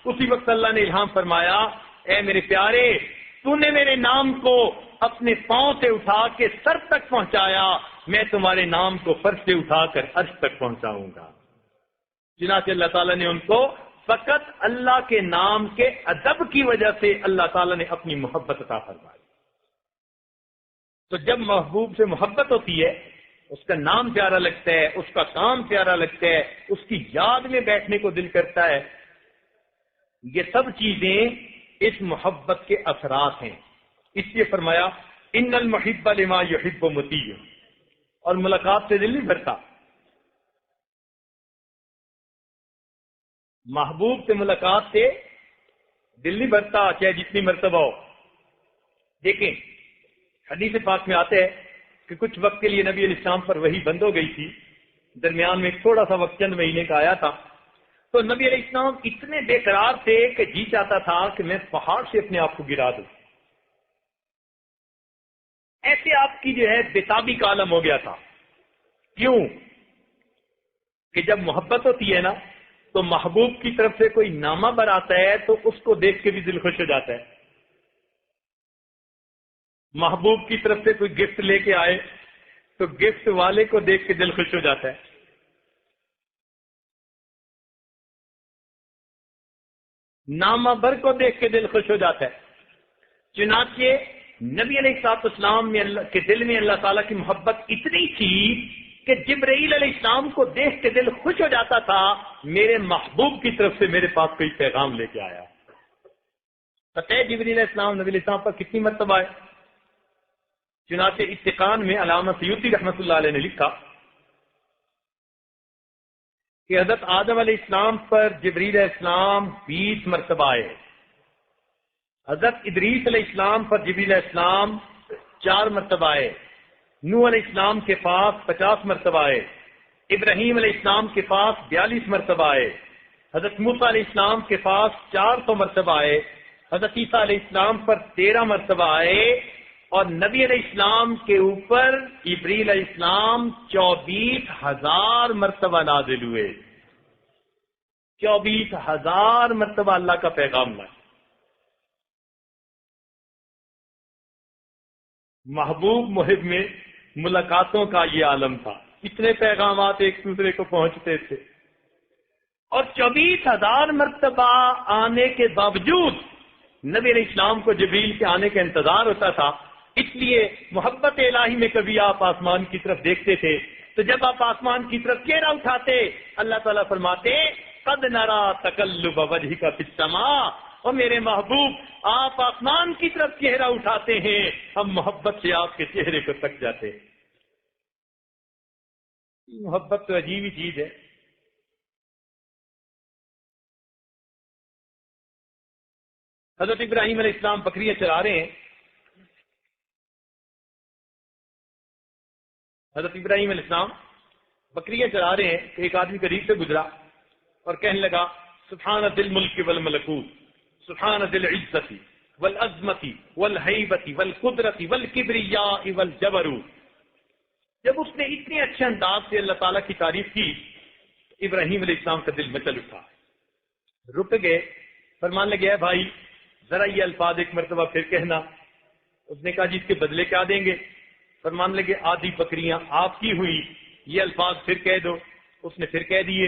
اسی وقت اللہ نے الہام فرمایا اے میرے پیارے تو نے میرے نام کو اپنے پاؤں سے اٹھا کے سر تک پہنچایا، میں تمہارے نام کو فرش سے اٹھا کر عرش تک پہنچاؤں گا۔ چنانچہ اللہ تعالیٰ نے ان کو فقط اللہ کے نام کے ادب کی وجہ سے اللہ تعالیٰ نے اپنی محبت عطا فرمائی۔ تو جب محبوب سے محبت ہوتی ہے، اس کا نام پیارا لگتا ہے، اس کا کام پیارا لگتا ہے، اس کی یاد میں بیٹھنے کو دل کرتا ہے، یہ سب چیزیں اس محبت کے اثرات ہیں۔ اس لیے فرمایا ان المحب لما یحب مطیع، اور ملاقات سے دل نہیں بھرتا۔ محبوب سے ملاقات سے دل نہیں بھرتا، چاہے جتنی مرتبہ ہو۔ دیکھیں حدیث پاک میں آتے ہے کہ کچھ وقت کے لیے نبی علیہ السلام پر وحی بند ہو گئی تھی، درمیان میں ایک تھوڑا سا وقت چند مہینے کا آیا تھا، تو نبی علیہ السلام اتنے بے قرار تھے کہ جی چاہتا تھا کہ میں پہاڑ سے اپنے آپ کو گرا دوں۔ ایسے آپ کی جو ہے بےتابی کا عالم ہو گیا تھا۔ کیوں؟ کہ جب محبت ہوتی ہے نا تو محبوب کی طرف سے کوئی نامہ بر آتا ہے تو اس کو دیکھ کے بھی دل خوش ہو جاتا ہے۔ محبوب کی طرف سے کوئی گفٹ لے کے آئے تو گفٹ والے کو دیکھ کے دل خوش ہو جاتا ہے۔ نامہ بر کو دیکھ کے دل خوش ہو جاتا ہے۔ چنانچہ نبی علیہ الصلوۃ والسلام میں اللہ کے دل میں اللہ تعالیٰ کی محبت اتنی تھی کہ جبرائیل علیہ السلام کو دیکھ کے دل خوش ہو جاتا تھا، میرے محبوب کی طرف سے میرے پاس کوئی پیغام لے کے آیا۔ پتہ ہے جبرائیل علیہ السلام نبی علیہ السلام پر کتنی مرتبہ آئے؟ چنانچہ اتقان میں علامہ سیوطی رحمۃ اللہ علیہ نے لکھا کہ حضرت آدم علیہ السلام پر جبرائیل علیہ السلام 20 مرتبہ آئے، حضرت ادریس علیہ السلام پر جبرائیل علیہ السلام 4 مرتبہ آئے، نوح علیہ السلام کے پاس 50 مرتبہ آئے، ابراہیم علیہ السلام کے پاس 42 مرتبہ آئے، حضرت موسیٰ علیہ السلام کے پاس 400 مرتبہ آئے، حضرت عیسیٰ علیہ السلام پر 13 مرتبہ آئے، اور نبی علیہ السلام کے اوپر جبرائیل علیہ السلام 24,000 مرتبہ نازل ہوئے۔ 24,000 مرتبہ اللہ کا پیغام لائے۔ محبوب محب میں ملاقاتوں کا یہ عالم تھا، اتنے پیغامات ایک دوسرے کو پہنچتے تھے، اور 24,000 مرتبہ آنے کے باوجود نبی علیہ السلام کو جبریل کے آنے کا انتظار ہوتا تھا۔ اس لیے محبت الہی میں کبھی آپ آسمان کی طرف دیکھتے تھے تو جب آپ آسمان کی طرف چہرہ اٹھاتے اللہ تعالیٰ فرماتے قد نرا تقلب وجہک فی السماء، اور میرے محبوب آپ آسمان کی طرف چہرہ اٹھاتے ہیں، ہم محبت سے آپ کے چہرے کو تک جاتے ہیں۔ محبت تو عجیب ہی چیز ہے۔ حضرت ابراہیم علیہ السلام بکریاں چرا رہے ہیں، حضرت ابراہیم علیہ السلام بکریاں چرا رہے ہیں کہ ایک آدمی قریب سے گزرا اور کہنے لگا سبحان ذی الملک والملکوت، سبحان ذی العزت والعظمت والہیبت والقدرت والکبریاء والجبروت۔ جب اس نے اتنے اچھے انداز سے اللہ تعالیٰ کی تعریف کی ابراہیم علیہ السلام کا دل مچل اٹھا، رک گئے، فرمان لگے اے بھائی ذرا یہ الفاظ ایک مرتبہ پھر کہنا۔ اس نے کہا جی اس کے بدلے کیا دیں گے؟ فرمان لگے آدھی بکریاں آپ کی ہوئی، یہ الفاظ پھر کہہ دو۔ اس نے پھر کہہ دیے۔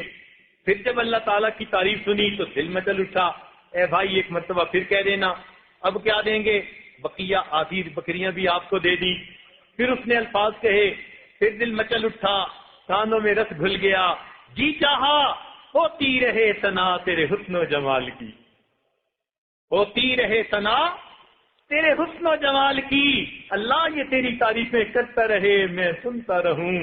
پھر جب اللہ تعالیٰ کی تعریف سنی تو دل مچل اٹھا، اے بھائی ایک مرتبہ پھر کہہ دینا۔ اب کیا دیں گے؟ بقیہ آدھی بکریاں بھی آپ کو دے دی۔ پھر اس نے الفاظ کہے، پھر دل مچل اٹھا، کانوں میں رس گھل گیا، جی چاہا ہوتی رہے ثنا تیرے حسن و جمال کی، ہوتی رہے ثنا تیرے حسن و جمال کی، اللہ یہ تیری تعریفیں کرتا رہے میں سنتا رہوں۔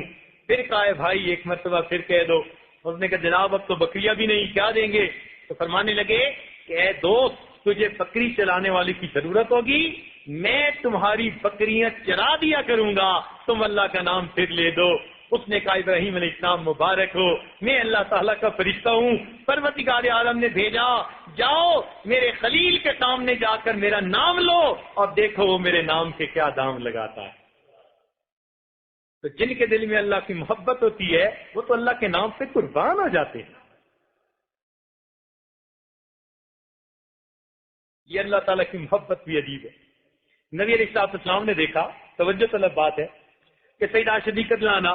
پھر کہا ہے بھائی ایک مرتبہ پھر کہہ دو۔ اس نے کہا جناب اب تو بکریاں بھی نہیں، کیا دیں گے؟ تو فرمانے لگے کہ اے دوست تجھے بکری چلانے والی کی ضرورت ہوگی، میں تمہاری بکریاں چرا دیا کروں گا، تم اللہ کا نام پھر لے دو۔ اس نے کہا ابراہیم علیہ السلام مبارک ہو، میں اللہ تعالیٰ کا فرشتہ ہوں، پروردگار عالم نے بھیجا، جاؤ میرے خلیل کے سامنے جا کر میرا نام لو اور دیکھو وہ میرے نام کے کیا دام لگاتا ہے۔ تو جن کے دل میں اللہ کی محبت ہوتی ہے وہ تو اللہ کے نام پہ قربان ہو جاتے ہیں۔ یہ اللہ تعالیٰ کی محبت بھی عجیب ہے۔ نبی علیہ السلام نے دیکھا، توجہ طلب بات ہے کہ سیدہ صدیقہ لانا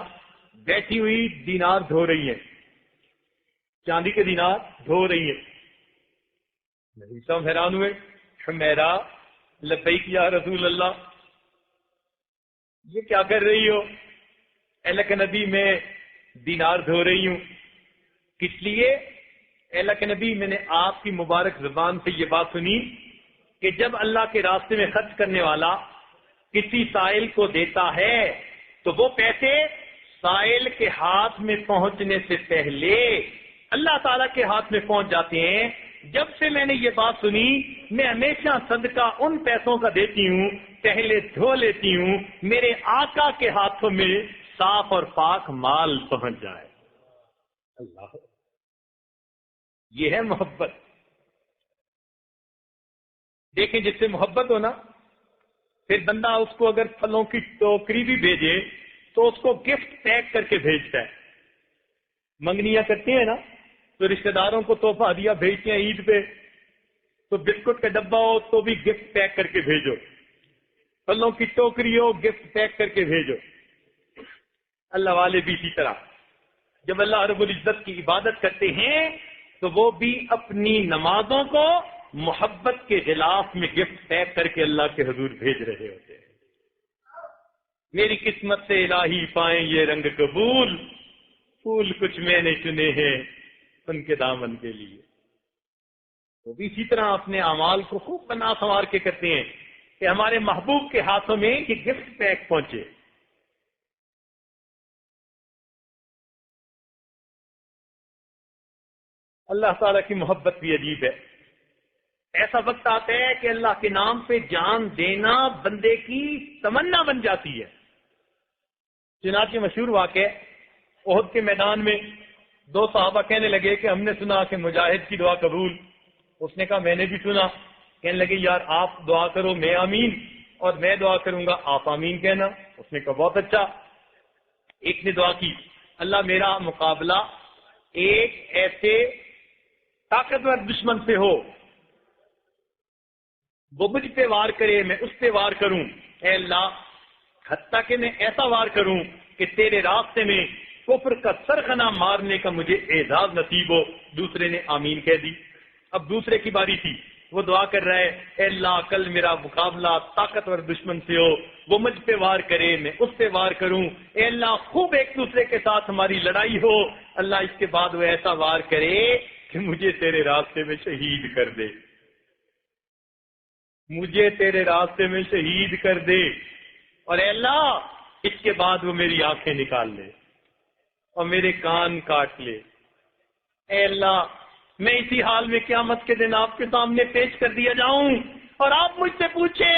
بیٹھی ہوئی دینار دھو رہی ہیں، چاندی کے دینار دھو رہی ہیں. نبی صاحب حیران ہوئے، حمیرہ لبیک یا رسول اللہ، یہ کیا کر رہی ہو؟ اللہ کے نبی میں دینار دھو رہی ہوں. کس لیے؟ اللہ کے نبی میں نے آپ کی مبارک زبان سے یہ بات سنی کہ جب اللہ کے راستے میں خرچ کرنے والا کسی سائل کو دیتا ہے تو وہ پیسے سائل کے ہاتھ میں پہنچنے سے پہلے اللہ تعالیٰ کے ہاتھ میں پہنچ جاتے ہیں. جب سے میں نے یہ بات سنی میں ہمیشہ صدقہ ان پیسوں کا دیتی ہوں، پہلے دھو لیتی ہوں، میرے آقا کے ہاتھوں میں صاف اور پاک مال پہنچ جائے. اللہ، یہ ہے محبت. دیکھیں جس سے محبت ہو نا، پھر بندہ اس کو اگر پھلوں کی ٹوکری بھی بھیجے تو اس کو گفٹ پیک کر کے بھیجتا ہے. منگنیاں کرتے ہیں نا تو رشتہ داروں کو تحفہ ہدیہ بھیجتے ہیں عید پہ، تو بسکٹ کا ڈبہ ہو تو بھی گفٹ پیک کر کے بھیجو، پھلوں کی ٹوکری ہو گفٹ پیک کر کے بھیجو. اللہ والے بھی اسی طرح جب اللہ رب العزت کی عبادت کرتے ہیں تو وہ بھی اپنی نمازوں کو محبت کے غلاف میں گفٹ پیک کر کے اللہ کے حضور بھیج رہے ہوتے ہیں. میری قسمت سے الہی پائیں یہ رنگ قبول، پھول کچھ میں نے چنے ہیں ان کے دامن کے لیے. وہ بھی اسی طرح اپنے اعمال کو خوب بنا سنوار کے کرتے ہیں کہ ہمارے محبوب کے ہاتھوں میں یہ گفٹ پیک پہنچے. اللہ تعالیٰ کی محبت بھی عجیب ہے. ایسا وقت آتا ہے کہ اللہ کے نام پہ جان دینا بندے کی تمنا بن جاتی ہے. چنانچہ مشہور واقعہ، احد کے میدان میں دو صحابہ کہنے لگے کہ ہم نے سنا کہ مجاہد کی دعا قبول. اس نے کہا میں نے بھی سنا. کہنے لگے یار آپ دعا کرو میں آمین، اور میں دعا کروں گا آپ آمین کہنا. اس نے کہا بہت اچھا. ایک نے دعا کی اللہ میرا مقابلہ ایک ایسے طاقتور دشمن سے ہو، وہ مجھ پہ وار کرے میں اس پہ وار کروں. اے اللہ حتیٰ کہ میں ایسا وار کروں کہ تیرے راستے میں کفر کا سرخنا مارنے کا مجھے اعزاز نصیب ہو. دوسرے نے آمین کہہ دی. اب دوسرے کی باری تھی، وہ دعا کر رہا ہے اے اللہ کل میرا مقابلہ طاقتور دشمن سے ہو، وہ مجھ پہ وار کرے میں اس پہ وار کروں. اے اللہ خوب ایک دوسرے کے ساتھ ہماری لڑائی ہو. اللہ اس کے بعد وہ ایسا وار کرے کہ مجھے تیرے راستے میں شہید کر دے، مجھے تیرے راستے میں شہید کر دے. اور اے اللہ اس کے بعد وہ میری آنکھیں نکال لے اور میرے کان کاٹ لے. اے اللہ میں اسی حال میں قیامت کے دن آپ کے سامنے پیش کر دیا جاؤں اور آپ مجھ سے پوچھے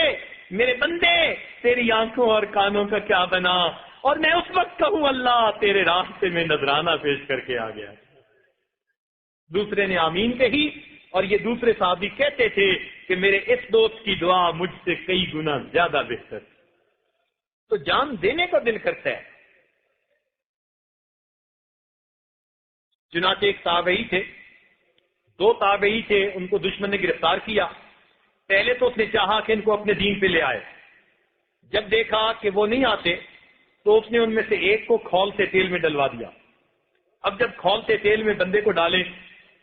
میرے بندے تیری آنکھوں اور کانوں کا کیا بنا، اور میں اس وقت کہوں اللہ تیرے راستے میں نذرانہ پیش کر کے آ گیا. دوسرے نے آمین کہی، اور یہ دوسرے صحابی کہتے تھے کہ میرے اس دوست کی دعا مجھ سے کئی گنا زیادہ بہتر. تو جان دینے کا دل کرتا ہے. چنانچہ ایک تابعی تھے، دو تابعی تھے، ان کو دشمن نے گرفتار کیا. پہلے تو اس نے چاہا کہ ان کو اپنے دین پہ لے آئے. جب دیکھا کہ وہ نہیں آتے تو اس نے ان میں سے ایک کو کھول سے تیل میں ڈلوا دیا. اب جب کھول سے تیل میں بندے کو ڈالے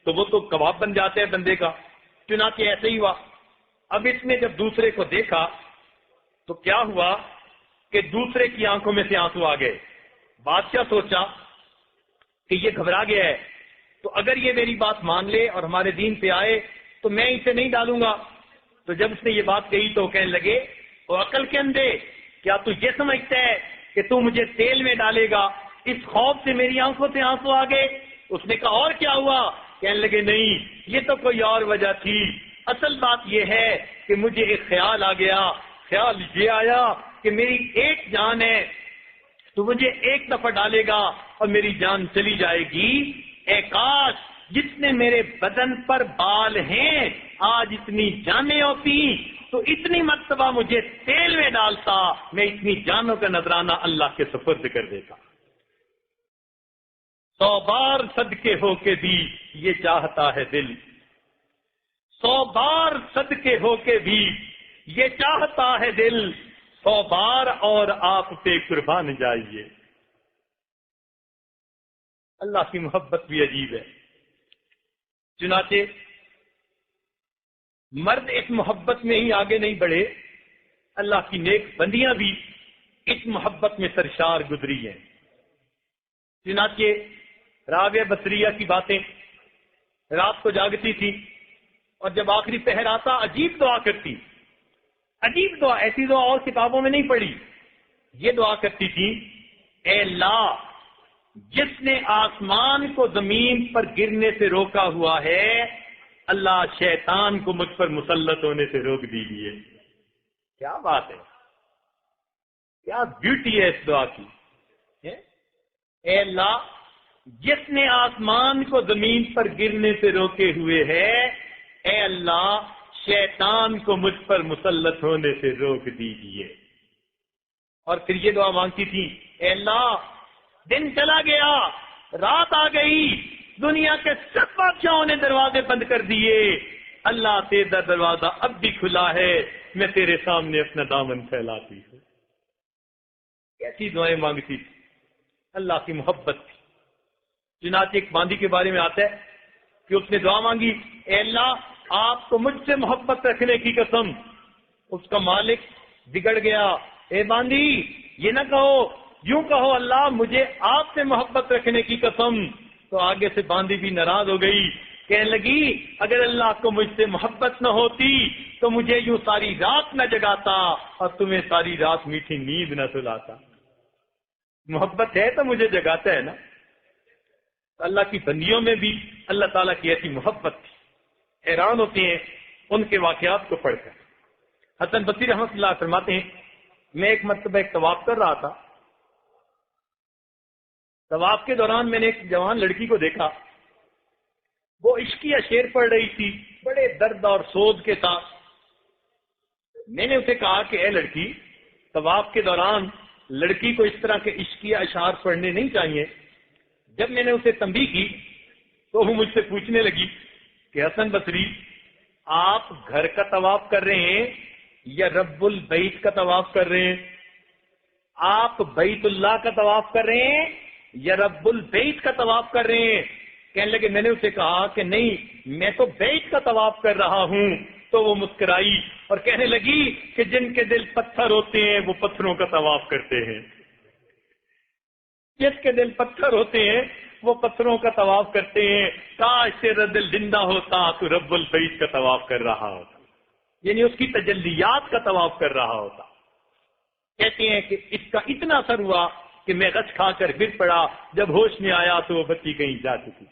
تو وہ تو کباب بن جاتے ہیں بندے کا. چنانچہ ایسے ہی ہوا. اب اس نے جب دوسرے کو دیکھا تو کیا ہوا کہ دوسرے کی آنکھوں میں سے آنسو آ گئے. بادشاہ سوچا کہ یہ گھبرا گیا ہے، تو اگر یہ میری بات مان لے اور ہمارے دین پہ آئے تو میں اسے نہیں ڈالوں گا. تو جب اس نے یہ بات کہی تو کہنے لگے تو عقل کے اندھے کیا تو یہ سمجھتا ہے کہ تو مجھے تیل میں ڈالے گا؟ اس خوف سے میری آنکھوں سے آنسو آ گئے. اس نے کہا اور کیا ہوا؟ کہنے لگے نہیں یہ تو کوئی اور وجہ تھی، اصل بات یہ ہے کہ مجھے ایک خیال آ گیا. خیال یہ آیا کہ میری ایک جان ہے تو مجھے ایک دفعہ ڈالے گا اور میری جان چلی جائے گی. اے کاش جتنے میرے بدن پر بال ہیں آج اتنی جانیں ہوتی تو اتنی مرتبہ مجھے تیل میں ڈالتا، میں اتنی جانوں کا نذرانہ اللہ کے سپرد کر دیتا. 100 بار صدقے ہو کے بھی یہ چاہتا ہے دل، 100 بار صدقے ہو کے بھی یہ چاہتا ہے دل، 100 بار اور آپ پہ قربان جائیے۔ اللہ کی محبت بھی عجیب ہے۔ چنانچہ مرد اس محبت میں ہی آگے نہیں بڑھے، اللہ کی نیک بندیاں بھی اس محبت میں سرشار گزری ہیں۔ چنانچہ رابعہ بصریہ کی باتیں، رات کو جاگتی تھی اور جب آخری پہر آتا عجیب دعا کرتی، عجیب دعا، ایسی دعا اور کتابوں میں نہیں پڑھی۔ یہ دعا کرتی تھی، اے اللہ، جس نے آسمان کو زمین پر گرنے سے روکا ہوا ہے، اللہ شیطان کو مجھ پر مسلط ہونے سے روک دیجیے۔ کیا بات ہے، کیا بیوٹی ہے اس دعا کی۔ اے اللہ، جس نے آسمان کو زمین پر گرنے سے روکے ہوئے ہے، اے اللہ شیطان کو مجھ پر مسلط ہونے سے روک دیجیے۔ اور پھر یہ دعا مانگتی تھی، اے اللہ، دن چلا گیا، رات آ گئی، دنیا کے سب بادشاہوں نے دروازے بند کر دیے، اللہ تیرا دروازہ اب بھی کھلا ہے، میں تیرے سامنے اپنا دامن پھیلاتی ہوں۔ کیسی دعائیں مانگتی تھی، اللہ کی محبت تھی۔ چنانچہ ایک باندی کے بارے میں آتا ہے کہ اس نے دعا مانگی، اے اللہ، آپ کو مجھ سے محبت رکھنے کی قسم۔ اس کا مالک بگڑ گیا، اے باندی یہ نہ کہو، یوں کہو، اللہ مجھے آپ سے محبت رکھنے کی قسم۔ تو آگے سے باندی بھی ناراض ہو گئی، کہنے لگی، اگر اللہ کو مجھ سے محبت نہ ہوتی تو مجھے یوں ساری رات نہ جگاتا اور تمہیں ساری رات میٹھی نیند نہ سلاتا۔ محبت ہے تو مجھے جگاتا ہے نا۔ اللہ کی بندیوں میں بھی اللہ تعالیٰ کی ایسی محبت تھی، حیران ہوتے ہیں ان کے واقعات کو پڑھ کر۔ حسن بصری رحمۃ اللہ فرماتے ہیں، میں ایک مرتبہ ایک طواف کر رہا تھا، طواف کے دوران میں نے ایک جوان لڑکی کو دیکھا، وہ عشقیہ شعر پڑھ رہی تھی بڑے درد اور سوز کے ساتھ۔ میں نے اسے کہا کہ اے لڑکی، طواف کے دوران لڑکی کو اس طرح کے عشقیہ اشعار پڑھنے نہیں چاہیے۔ جب میں نے اسے تنبیہ کی تو وہ مجھ سے پوچھنے لگی کہ حسن بصری، آپ گھر کا طواف کر رہے ہیں یا رب البیت کا طواف کر رہے ہیں؟ آپ بیت اللہ کا طواف کر رہے ہیں یا رب البیت کا طواف کر رہے ہیں؟ کہنے لگے، میں نے اسے کہا کہ نہیں، میں تو بیت کا طواف کر رہا ہوں۔ تو وہ مسکرائی اور کہنے لگی کہ جن کے دل پتھر ہوتے ہیں وہ پتھروں کا طواف کرتے ہیں، جس کے دل پتھر ہوتے ہیں وہ پتھروں کا طواف کرتے ہیں۔ کاش تیرا دل زندہ ہوتا تو رب البیت کا طواف کر رہا ہوتا، یعنی اس کی تجلیات کا طواف کر رہا ہوتا۔ کہتے ہیں کہ اس کا اتنا اثر ہوا کہ میں غش کھا کر گر پڑا، جب ہوش میں آیا تو وہ بچی کہیں جا چکی۔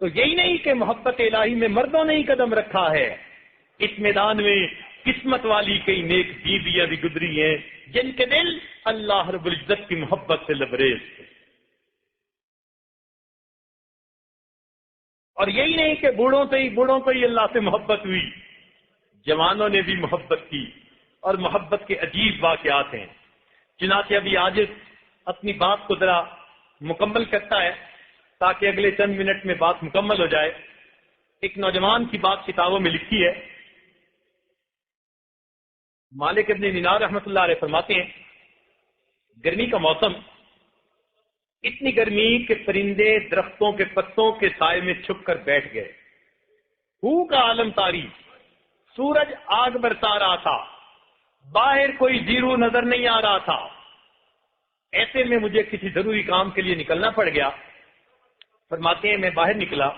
تو یہی نہیں کہ محبت الہی میں مردوں نے ہی قدم رکھا ہے، اس میدان میں قسمت والی کئی نیک بیویاں بھی گزری ہیں جن کے دل اللہ رب العزت کی محبت سے لبریز تھے۔ اور یہی نہیں کہ بوڑھوں کو ہی اللہ سے محبت ہوئی، جوانوں نے بھی محبت کی، اور محبت کے عجیب واقعات ہیں۔ چنانچہ ابھی آج اپنی بات کو ذرا مکمل کرتا ہے تاکہ اگلے چند منٹ میں بات مکمل ہو جائے۔ ایک نوجوان کی بات کتابوں میں لکھی ہے، مالک ابن دینار رحمۃ اللہ علیہ فرماتے ہیں، گرمی کا موسم، اتنی گرمی کہ پرندے درختوں کے پتوں کے سائے میں چھپ کر بیٹھ گئے، ہو کا عالم تاری، سورج آگ برسا رہا تھا، باہر کوئی زیرو نظر نہیں آ رہا تھا۔ ایسے میں مجھے کسی ضروری کام کے لیے نکلنا پڑ گیا۔ فرماتے ہیں میں باہر نکلا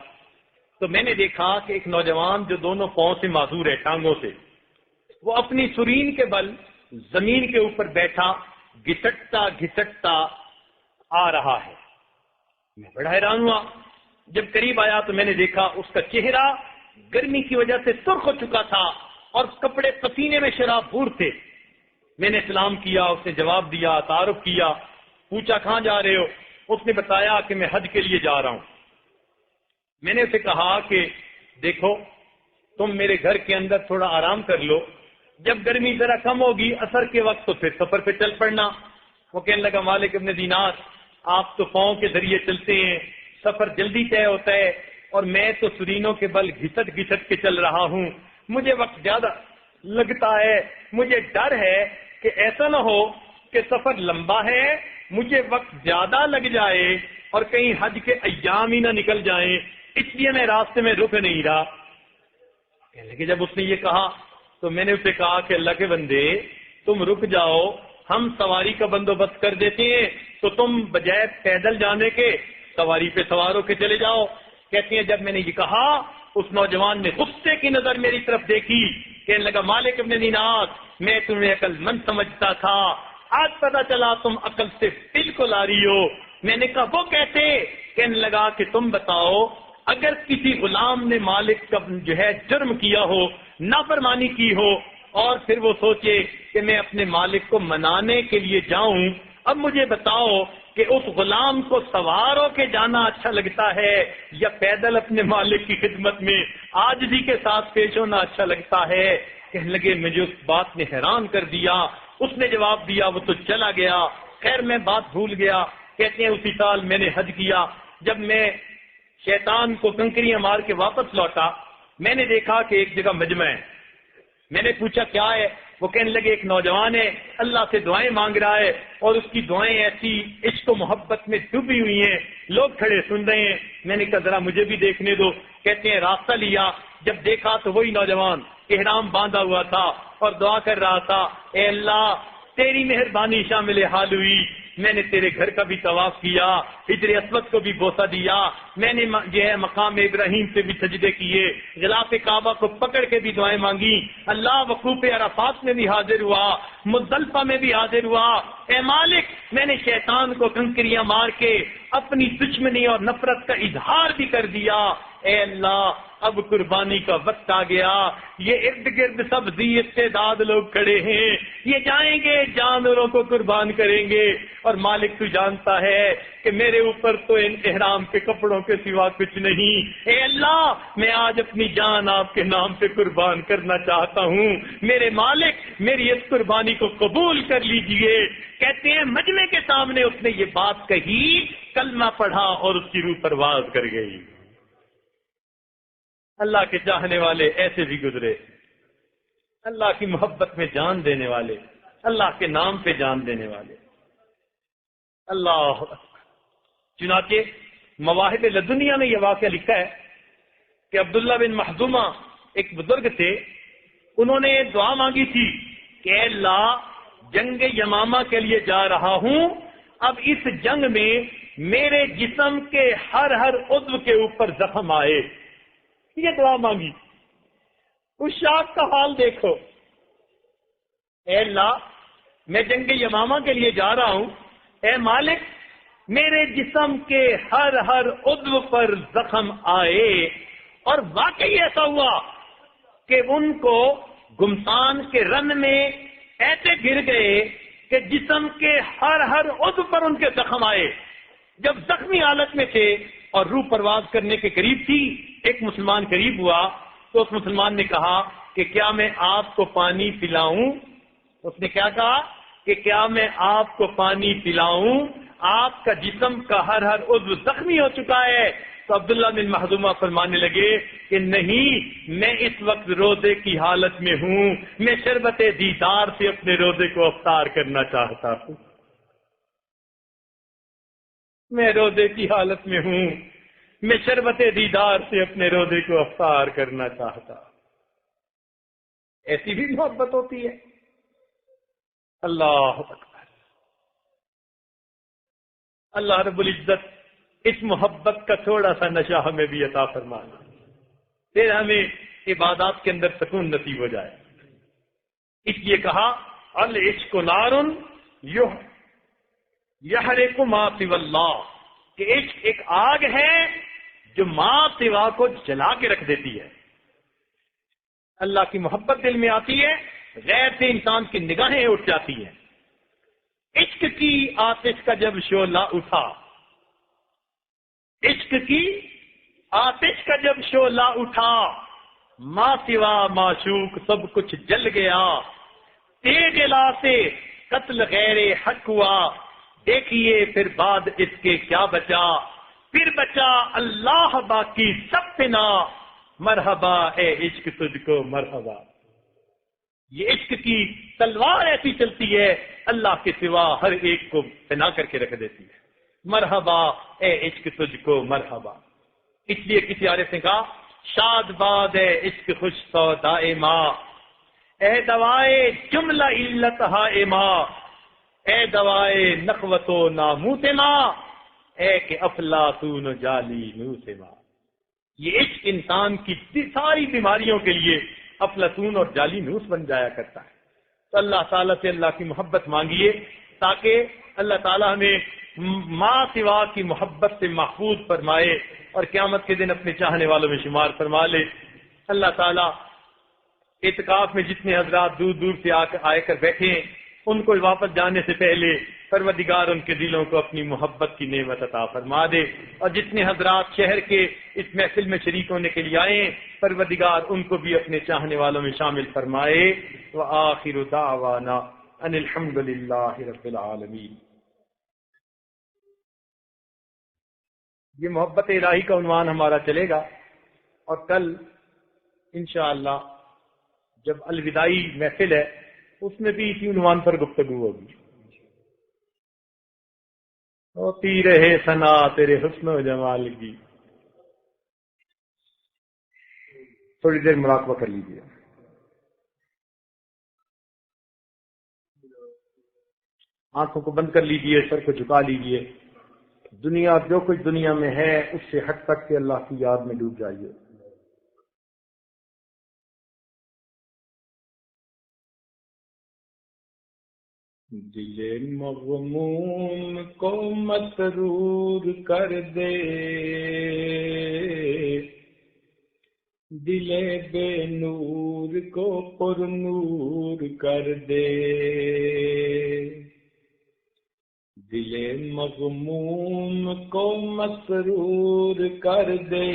تو میں نے دیکھا کہ ایک نوجوان جو دونوں پاؤں سے معذور ہے، ٹانگوں سے، وہ اپنی سرین کے بل زمین کے اوپر بیٹھا گھسٹتا گھسٹتا آ رہا ہے۔ میں بڑا حیران ہوا، جب قریب آیا تو میں نے دیکھا اس کا چہرہ گرمی کی وجہ سے سرخ ہو چکا تھا اور کپڑے پسینے میں شراب پور تھے۔ میں نے سلام کیا، اس نے جواب دیا، تعارف کیا، پوچھا کہاں جا رہے ہو؟ اس نے بتایا کہ میں حج کے لیے جا رہا ہوں۔ میں نے اسے کہا کہ دیکھو، تم میرے گھر کے اندر تھوڑا آرام کر لو، جب گرمی ذرا کم ہوگی عصر کے وقت تو پھر سفر پہ چل پڑنا۔ وہ کہنے لگا، مالک ابن دینار، آپ تو پاؤں کے ذریعے چلتے ہیں، سفر جلدی طے ہوتا ہے، اور میں تو سرینوں کے بل گھسٹ گھسٹ کے چل رہا ہوں، مجھے وقت زیادہ لگتا ہے، مجھے ڈر ہے کہ ایسا نہ ہو کہ سفر لمبا ہے، مجھے وقت زیادہ لگ جائے اور کہیں حج کے ایام ہی نہ نکل جائیں، اس لیے میں راستے میں رک نہیں رہا۔ کہنے لگے جب اس نے یہ کہا تو میں نے اسے کہا کہ اللہ کے بندے تم رک جاؤ، ہم سواری کا بندوبست کر دیتے ہیں، تو تم بجائے پیدل جانے کے سواری پہ سوار ہو کے چلے جاؤ۔ کہتے ہیں جب میں نے یہ کہا اس نوجوان نے غصے کی نظر میری طرف دیکھی، کہنے لگا مالک ابن دینار میں تمہیں عقل مند سمجھتا تھا، آج پتا چلا تم عقل سے بالکل آ رہی ہو۔ میں نے کہا وہ کیسے؟ کہنے لگا کہ تم بتاؤ اگر کسی غلام نے مالک کا جو ہے جرم کیا ہو، نافرمانی کی ہو، اور پھر وہ سوچے کہ میں اپنے مالک کو منانے کے لیے جاؤں، اب مجھے بتاؤ کہ اس غلام کو سوار ہو کے جانا اچھا لگتا ہے یا پیدل اپنے مالک کی خدمت میں عاجزی کے ساتھ پیش ہونا اچھا لگتا ہے؟ کہنے لگے مجھے اس بات نے حیران کر دیا۔ اس نے جواب دیا وہ تو چلا گیا، خیر میں بات بھول گیا۔ کہتے ہیں اسی سال میں نے حج کیا، جب میں شیطان کو کنکریاں مار کے واپس لوٹا میں نے دیکھا کہ ایک جگہ مجمع ہے۔ میں نے پوچھا کیا ہے؟ وہ کہنے لگے ایک نوجوان ہے اللہ سے دعائیں مانگ رہا ہے اور اس کی دعائیں ایسی عشق و محبت میں ڈوبی ہوئی ہیں، لوگ کھڑے سن رہے ہیں۔ میں نے کہا ذرا مجھے بھی دیکھنے دو۔ کہتے ہیں راستہ لیا، جب دیکھا تو وہی نوجوان احرام باندھا ہوا تھا اور دعا کر رہا تھا، اے اللہ تیری مہربانی شامل حال ہوئی، میں نے تیرے گھر کا بھی طواف کیا، حجر اسود کو بھی بوسہ دیا، میں نے جو ہے مقام ابراہیم سے بھی سجدے کیے، غلاف کعبہ کو پکڑ کے بھی دعائیں مانگی، اللہ وقوف عرفات میں بھی حاضر ہوا، مزدلفہ میں بھی حاضر ہوا۔ اے مالک میں نے شیطان کو کنکریاں مار کے اپنی دشمنی اور نفرت کا اظہار بھی کر دیا۔ اے اللہ اب قربانی کا وقت آ گیا، یہ ارد گرد سب ذی استعداد لوگ کھڑے ہیں، یہ جائیں گے جانوروں کو قربان کریں گے، اور مالک تو جانتا ہے کہ میرے اوپر تو ان احرام کے کپڑوں کے سوا کچھ نہیں۔ اے اللہ میں آج اپنی جان آپ کے نام پہ قربان کرنا چاہتا ہوں، میرے مالک میری اس قربانی کو قبول کر لیجئے۔ کہتے ہیں مجمع کے سامنے اس نے یہ بات کہی، کلمہ پڑھا اور اس کی روح پرواز کر گئی۔ اللہ کے چاہنے والے ایسے بھی گزرے، اللہ کی محبت میں جان دینے والے، اللہ کے نام پہ جان دینے والے۔ اللہ چنانچہ مواہب لدنیہ میں یہ واقعہ لکھا ہے کہ عبداللہ بن مخزومہ ایک بزرگ تھے، انہوں نے دعا مانگی تھی کہ اے اللہ جنگ یمامہ کے لیے جا رہا ہوں، اب اس جنگ میں میرے جسم کے ہر عضو کے اوپر زخم آئے، یہ دعا مانگی۔ اس شخص کا حال دیکھو، اے اللہ میں جنگ یمامہ کے لیے جا رہا ہوں، اے مالک میرے جسم کے ہر عضو پر زخم آئے، اور واقعی ایسا ہوا کہ ان کو گمسان کے رن میں ایسے گر گئے کہ جسم کے ہر عضو پر ان کے زخم آئے۔ جب زخمی حالت میں تھے اور روح پرواز کرنے کے قریب تھی، ایک مسلمان قریب ہوا تو اس مسلمان نے کہا کہ کیا میں آپ کو پانی پلاؤں؟ اس نے کیا کہا کہ کیا میں آپ کو پانی پلاؤں؟ آپ کا جسم کا ہر عضو زخمی ہو چکا ہے۔ تو عبداللہ بن مخزومہ فرمانے لگے کہ نہیں، میں اس وقت روزے کی حالت میں ہوں، میں شربت دیدار سے اپنے روزے کو افطار کرنا چاہتا ہوں، میں روزے کی حالت میں ہوں، میں شربت دیدار سے اپنے روزے کو افطار کرنا چاہتا ہوں۔ ایسی بھی محبت ہوتی ہے۔ اللہ اکبر۔ اللہ رب العزت اس محبت کا تھوڑا سا نشہ ہمیں بھی عطا فرمانا، پھر ہمیں عبادات کے اندر سکون نصیب ہو جائے۔ اس لیے کہا العشق نار یحرق ما سوی اللہ، کہ عشق ایک آگ ہے جو ما سوا کو جلا کے رکھ دیتی ہے۔ اللہ کی محبت دل میں آتی ہے، غیر سے انسان کی نگاہیں اٹھ جاتی ہیں۔ عشق کی آتش کا جب شعلہ اٹھا، عشق کی آتش کا جب شعلہ اٹھا، ما سوا معشوق سب کچھ جل گیا، تیج لا سے قتل غیر حق ہوا، دیکھیے پھر بعد اس کے کیا بچا، پھر بچا اللہ باقی سب پنا، مرحبا اے عشق تجھ کو مرحبا۔ یہ عشق کی تلوار ایسی چلتی ہے اللہ کے سوا ہر ایک کو فنا کر کے رکھ دیتی ہے. مرحبا اے عشق تجھ کو مرحبا. اس لیے کسی عارف نے کہا شاد باد ہے عشق خوش سودائے ماں، اے دوائے جملہ علت ہائے ماں، اے دوائے نخوت و ناموت ماں، اے کہ افلاطون جالی نوس ماں. یہ عشق انسان کی ساری بیماریوں کے لیے افلاطون اور جالی نوس بن جایا کرتا ہے. تو اللہ تعالیٰ سے اللہ کی محبت مانگیے تاکہ اللہ تعالیٰ ہمیں ماں سوا کی محبت سے محفوظ فرمائے اور قیامت کے دن اپنے چاہنے والوں میں شمار فرما لے. اللہ تعالیٰ اعتکاف میں جتنے حضرات دور دور سے آئے کر بیٹھے ہیں ان کو واپس جانے سے پہلے پروردگار ان کے دلوں کو اپنی محبت کی نعمت عطا فرما دے، اور جتنے حضرات شہر کے اس محفل میں شریک ہونے کے لیے آئے ہیں پروردگار ان کو بھی اپنے چاہنے والوں میں شامل فرمائے. وآخر دعوانا ان الحمد للہ رب العالمین. یہ محبت الہی کا عنوان ہمارا چلے گا، اور کل انشاءاللہ جب الوداعی محفل ہے اس میں بھی اسی عنوان پر گفتگو ہوگی. ہوتی رہے ثنا تیرے حسن و جمال کی. تھوڑی دیر مراقبہ کر لیجیے. آنکھوں کو بند کر لیجیے، سر کو جھکا لیجیے. دنیا جو کچھ دنیا میں ہے اس سے ہٹ کر کے اللہ کی یاد میں ڈوب جائیے. دل مغموم کو مسرور کر دے، دل بے نور کو پر نور کر دے. دل مغموم کو مسرور کر دے،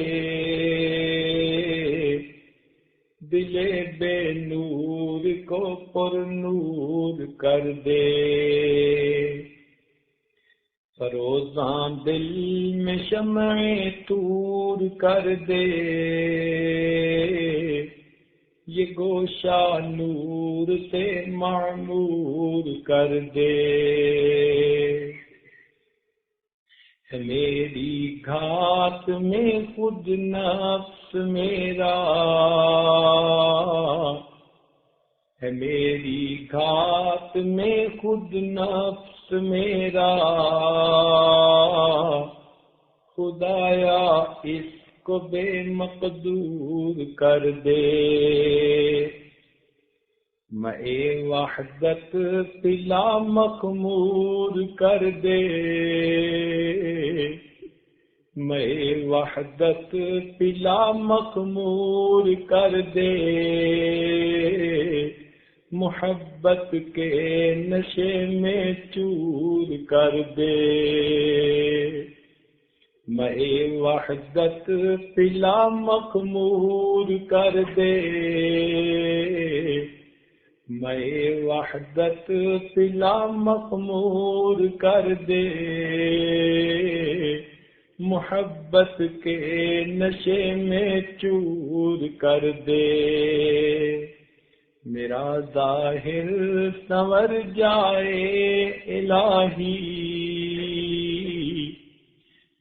دل بے نور کو پر نور کر دے. فروزاں دل میں شمع طور کر دے، یہ گوشہ نور سے معمور کر دے. میری گھات میں خود نفس میرا ہے، میری گھات میں خود نفس میرا، خدایا اس کو بے مقدور کر دے. میں وحدت پلا مخمور کر دے، میں وحدت پلا مخمور کر دے. محبت کے نشے میں چور کر دے. میں وحدت پلا مخمور کر دے، میں وحدت پلا مخمور کر دے. محبت کے نشے میں چور کر دے. میرا ظاہر سنور جائے الہی،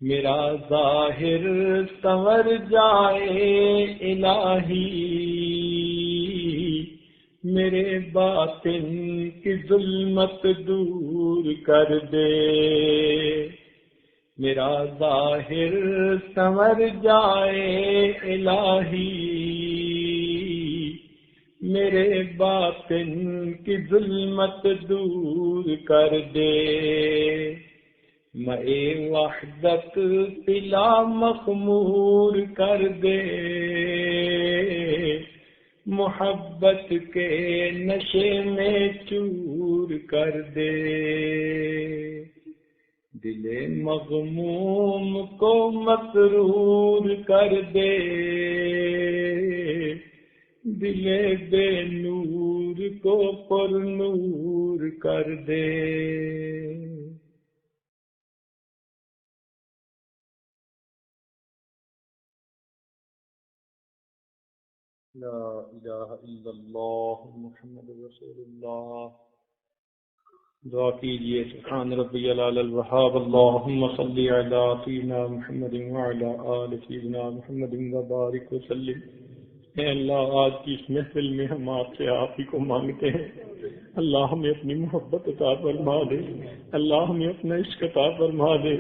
میرا ظاہر سنور جائے الہی. میرے باطن کی ظلمت دور کر دے. میرا ظاہر سنور جائے الہی، میرے باطن کی ظلمت دور کر دے. میں وحدت پلا مخمور کر دے، محبت کے نشے میں چور کر دے. دل مغموم کو مسرور کر دے، دل بے نور کو پر نور کر دے. لا الہ الا اللہ محمد رسول اللہ. دعا کیجئے. سبحان ربی العلی الوہاب. اللہم صلی علی سیدنا محمد وعلی آل سیدنا محمد وبارک وسلم. اے اللہ، آج کی اس محفل میں ہم آپ سے آپ ہی کو مانگتے ہیں. اللہ ہمیں اپنی محبت عطا فرما دے. اللہ ہمیں اپنا عشق عطا فرما دے.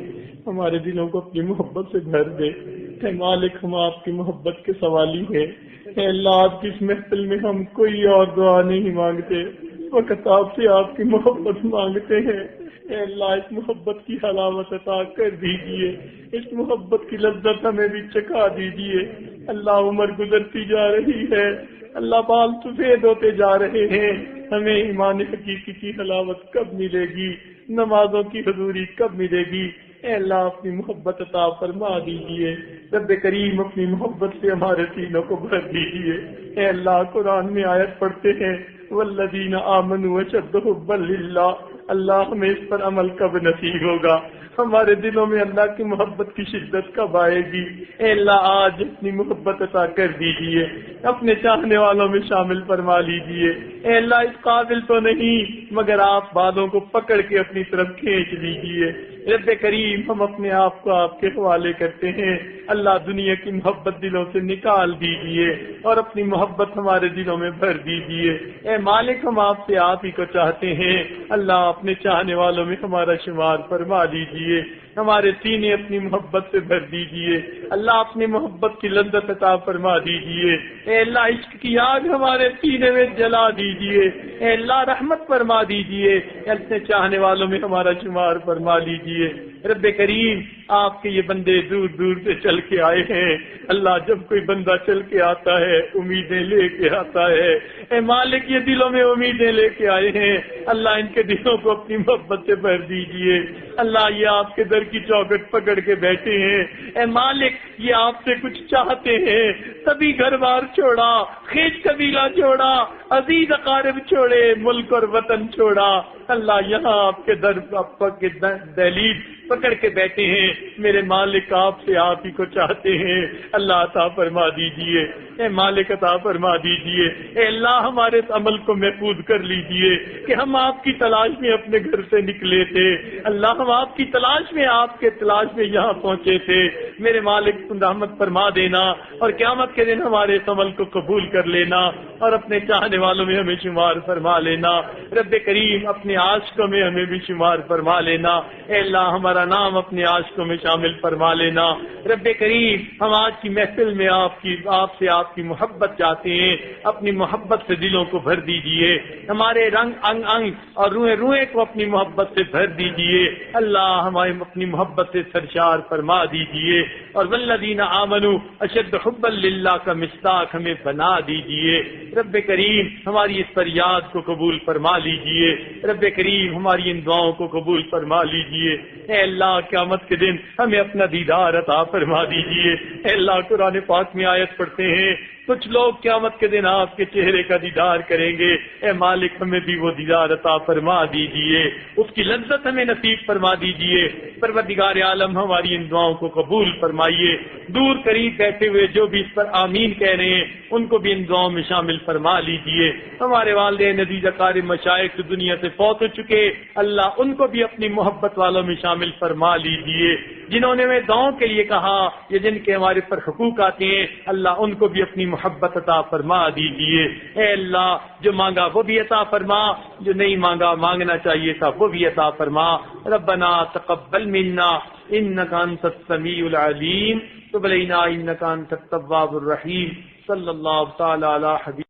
ہمارے دلوں کو اپنی محبت سے بھر دے. اے مالک، ہم آپ کی محبت کے سوالی ہیں. اے اللہ، آج کی اس محفل میں ہم کوئی اور دعا نہیں مانگتے، فقط آپ سے آپ کی محبت مانگتے ہیں. اے اللہ، اس محبت کی حلاوت عطا کر دیجئے. اس محبت کی لذت ہمیں بھی چکھا دیجئے. اللہ، عمر گزرتی جا رہی ہے، اللہ بال سفید ہوتے جا رہے ہیں. ہمیں ایمان حقیقی کی حلاوت کب ملے گی؟ نمازوں کی حضوری کب ملے گی؟ اے اللہ، اپنی محبت عطا فرما دیجئے. رب کریم، اپنی محبت سے ہمارے سینوں کو بھر دیجئے. اے اللہ، قرآن میں آیت پڑھتے ہیں والذین آمنوا اشد حبا للہ. اللہ، ہمیں اس پر عمل کب نصیب ہوگا؟ ہمارے دلوں میں اللہ کی محبت کی شدت کب آئے گی؟ اے اللہ، آج اپنی محبت عطا کر دیجئے. اپنے چاہنے والوں میں شامل فرما لیجئے. اے اللہ، اس قابل تو نہیں مگر آپ بالوں کو پکڑ کے اپنی طرف کھینچ لیجئے. رب کریم، ہم اپنے آپ کو آپ کے حوالے کرتے ہیں. اللہ، دنیا کی محبت دلوں سے نکال دیجئے اور اپنی محبت ہمارے دلوں میں بھر دیجئے. اے مالک، ہم آپ سے آپ ہی کو چاہتے ہیں. اللہ، اپنے چاہنے والوں میں ہمارا شمار فرما دیجئے. ہمارے سینے اپنی محبت سے بھر دیجئے. اللہ، اپنی محبت کی لذت عطا فرما دیجئے. اے اللہ، عشق کی آگ ہمارے سینے میں جلا دیجئے. اے اللہ، رحمت فرما دیجئے. اپنے چاہنے والوں میں ہمارا شمار فرما لیجئے. رب کریم، آپ کے یہ بندے دور دور سے چل کے آئے ہیں. اللہ، جب کوئی بندہ چل کے آتا ہے امیدیں لے کے آتا ہے. اے مالک، یہ دلوں میں امیدیں لے کے آئے ہیں. اللہ، ان کے دلوں کو اپنی محبت سے بھر دیجئے. اللہ، یہ آپ کے در کی چوکھٹ پکڑ کے بیٹھے ہیں. اے مالک، یہ آپ سے کچھ چاہتے ہیں. سبھی گھر بار چھوڑا، خیش قبیلہ چھوڑا، عزیز اقارب چھوڑے، ملک اور وطن چھوڑا. اللہ، یہاں آپ کے در کے دہلیز پکڑ کے بیٹھے ہیں. میرے مالک، آپ سے آپ ہی کو چاہتے ہیں. اللہ، عطا فرما دیجئے. اے مالک، عطا فرما دیجئے. اے اللہ، ہمارے عمل کو محفوظ کر لیجئے کہ ہم آپ کی تلاش میں اپنے گھر سے نکلے تھے. اللہ، ہم آپ کی تلاش میں، آپ کے تلاش میں یہاں پہنچے تھے. میرے مالک، رحمت فرما دینا اور قیامت کے دن ہمارے اس عمل کو قبول کر لینا اور اپنے چاہنے والوں میں ہمیں شمار فرما لینا. رب کریم، اپنے عاشقوں میں ہمیں بھی شمار فرما لینا. اے اللہ، ہمارا نام اپنے عاشقوں میں شامل فرما لینا. رب کریم، ہم آج کی محفل میں آپ سے آپ کی محبت چاہتے ہیں. اپنی محبت سے دلوں کو بھر دیجئے. ہمارے رنگ انگ انگ اور روئے روئے کو اپنی محبت سے بھر دیجئے. اللہ، ہمیں اپنی محبت سے سرشار فرما دیجئے اور والذین آمنوا اشد حبا للہ کا مصداق ہمیں بنا دیجئے. رب کریم، ہماری اس فریاد کو قبول فرما لیجئے. رب کریم، ہماری ان دعاؤں کو قبول فرما لیجئے. اے اللہ، قیامت کے دن ہمیں اپنا دیدار عطا فرما دیجئے. اے اللہ، قرآن پاک میں آیت پڑھتے ہیں کچھ لوگ قیامت کے دن آپ کے چہرے کا دیدار کریں گے. اے مالک، ہمیں بھی وہ دیدار عطا فرما دیجئے. اس کی لذت ہمیں نصیب فرما دیجئے. پروردگار عالم، ہماری ان دعاؤں کو قبول فرمائیے. دور قریب بیٹھے ہوئے جو بھی اس پر آمین کہہ رہے ہیں ان کو بھی ان دعاؤں میں شامل فرما لیجئے. ہمارے والدین عزیز اقارب مشائخ دنیا سے فوت ہو چکے، اللہ، ان کو بھی اپنی محبت والوں میں شامل فرما لیجئے. جنہوں نے ہمیں دعاؤں کے لیے کہا یا جن کے ہمارے پر حقوق آتے ہیں، اللہ، ان کو بھی اپنی محبت عطا فرما دیجئے. اے اللہ، جو مانگا وہ بھی عطا فرما، جو نہیں مانگا مانگنا چاہیے تھا وہ بھی عطا فرما. ربنا تقبل منا انک انت السمیع العلیم تب علینا انک انت التواب الرحیم. صلی اللہ تعالی علی حبیب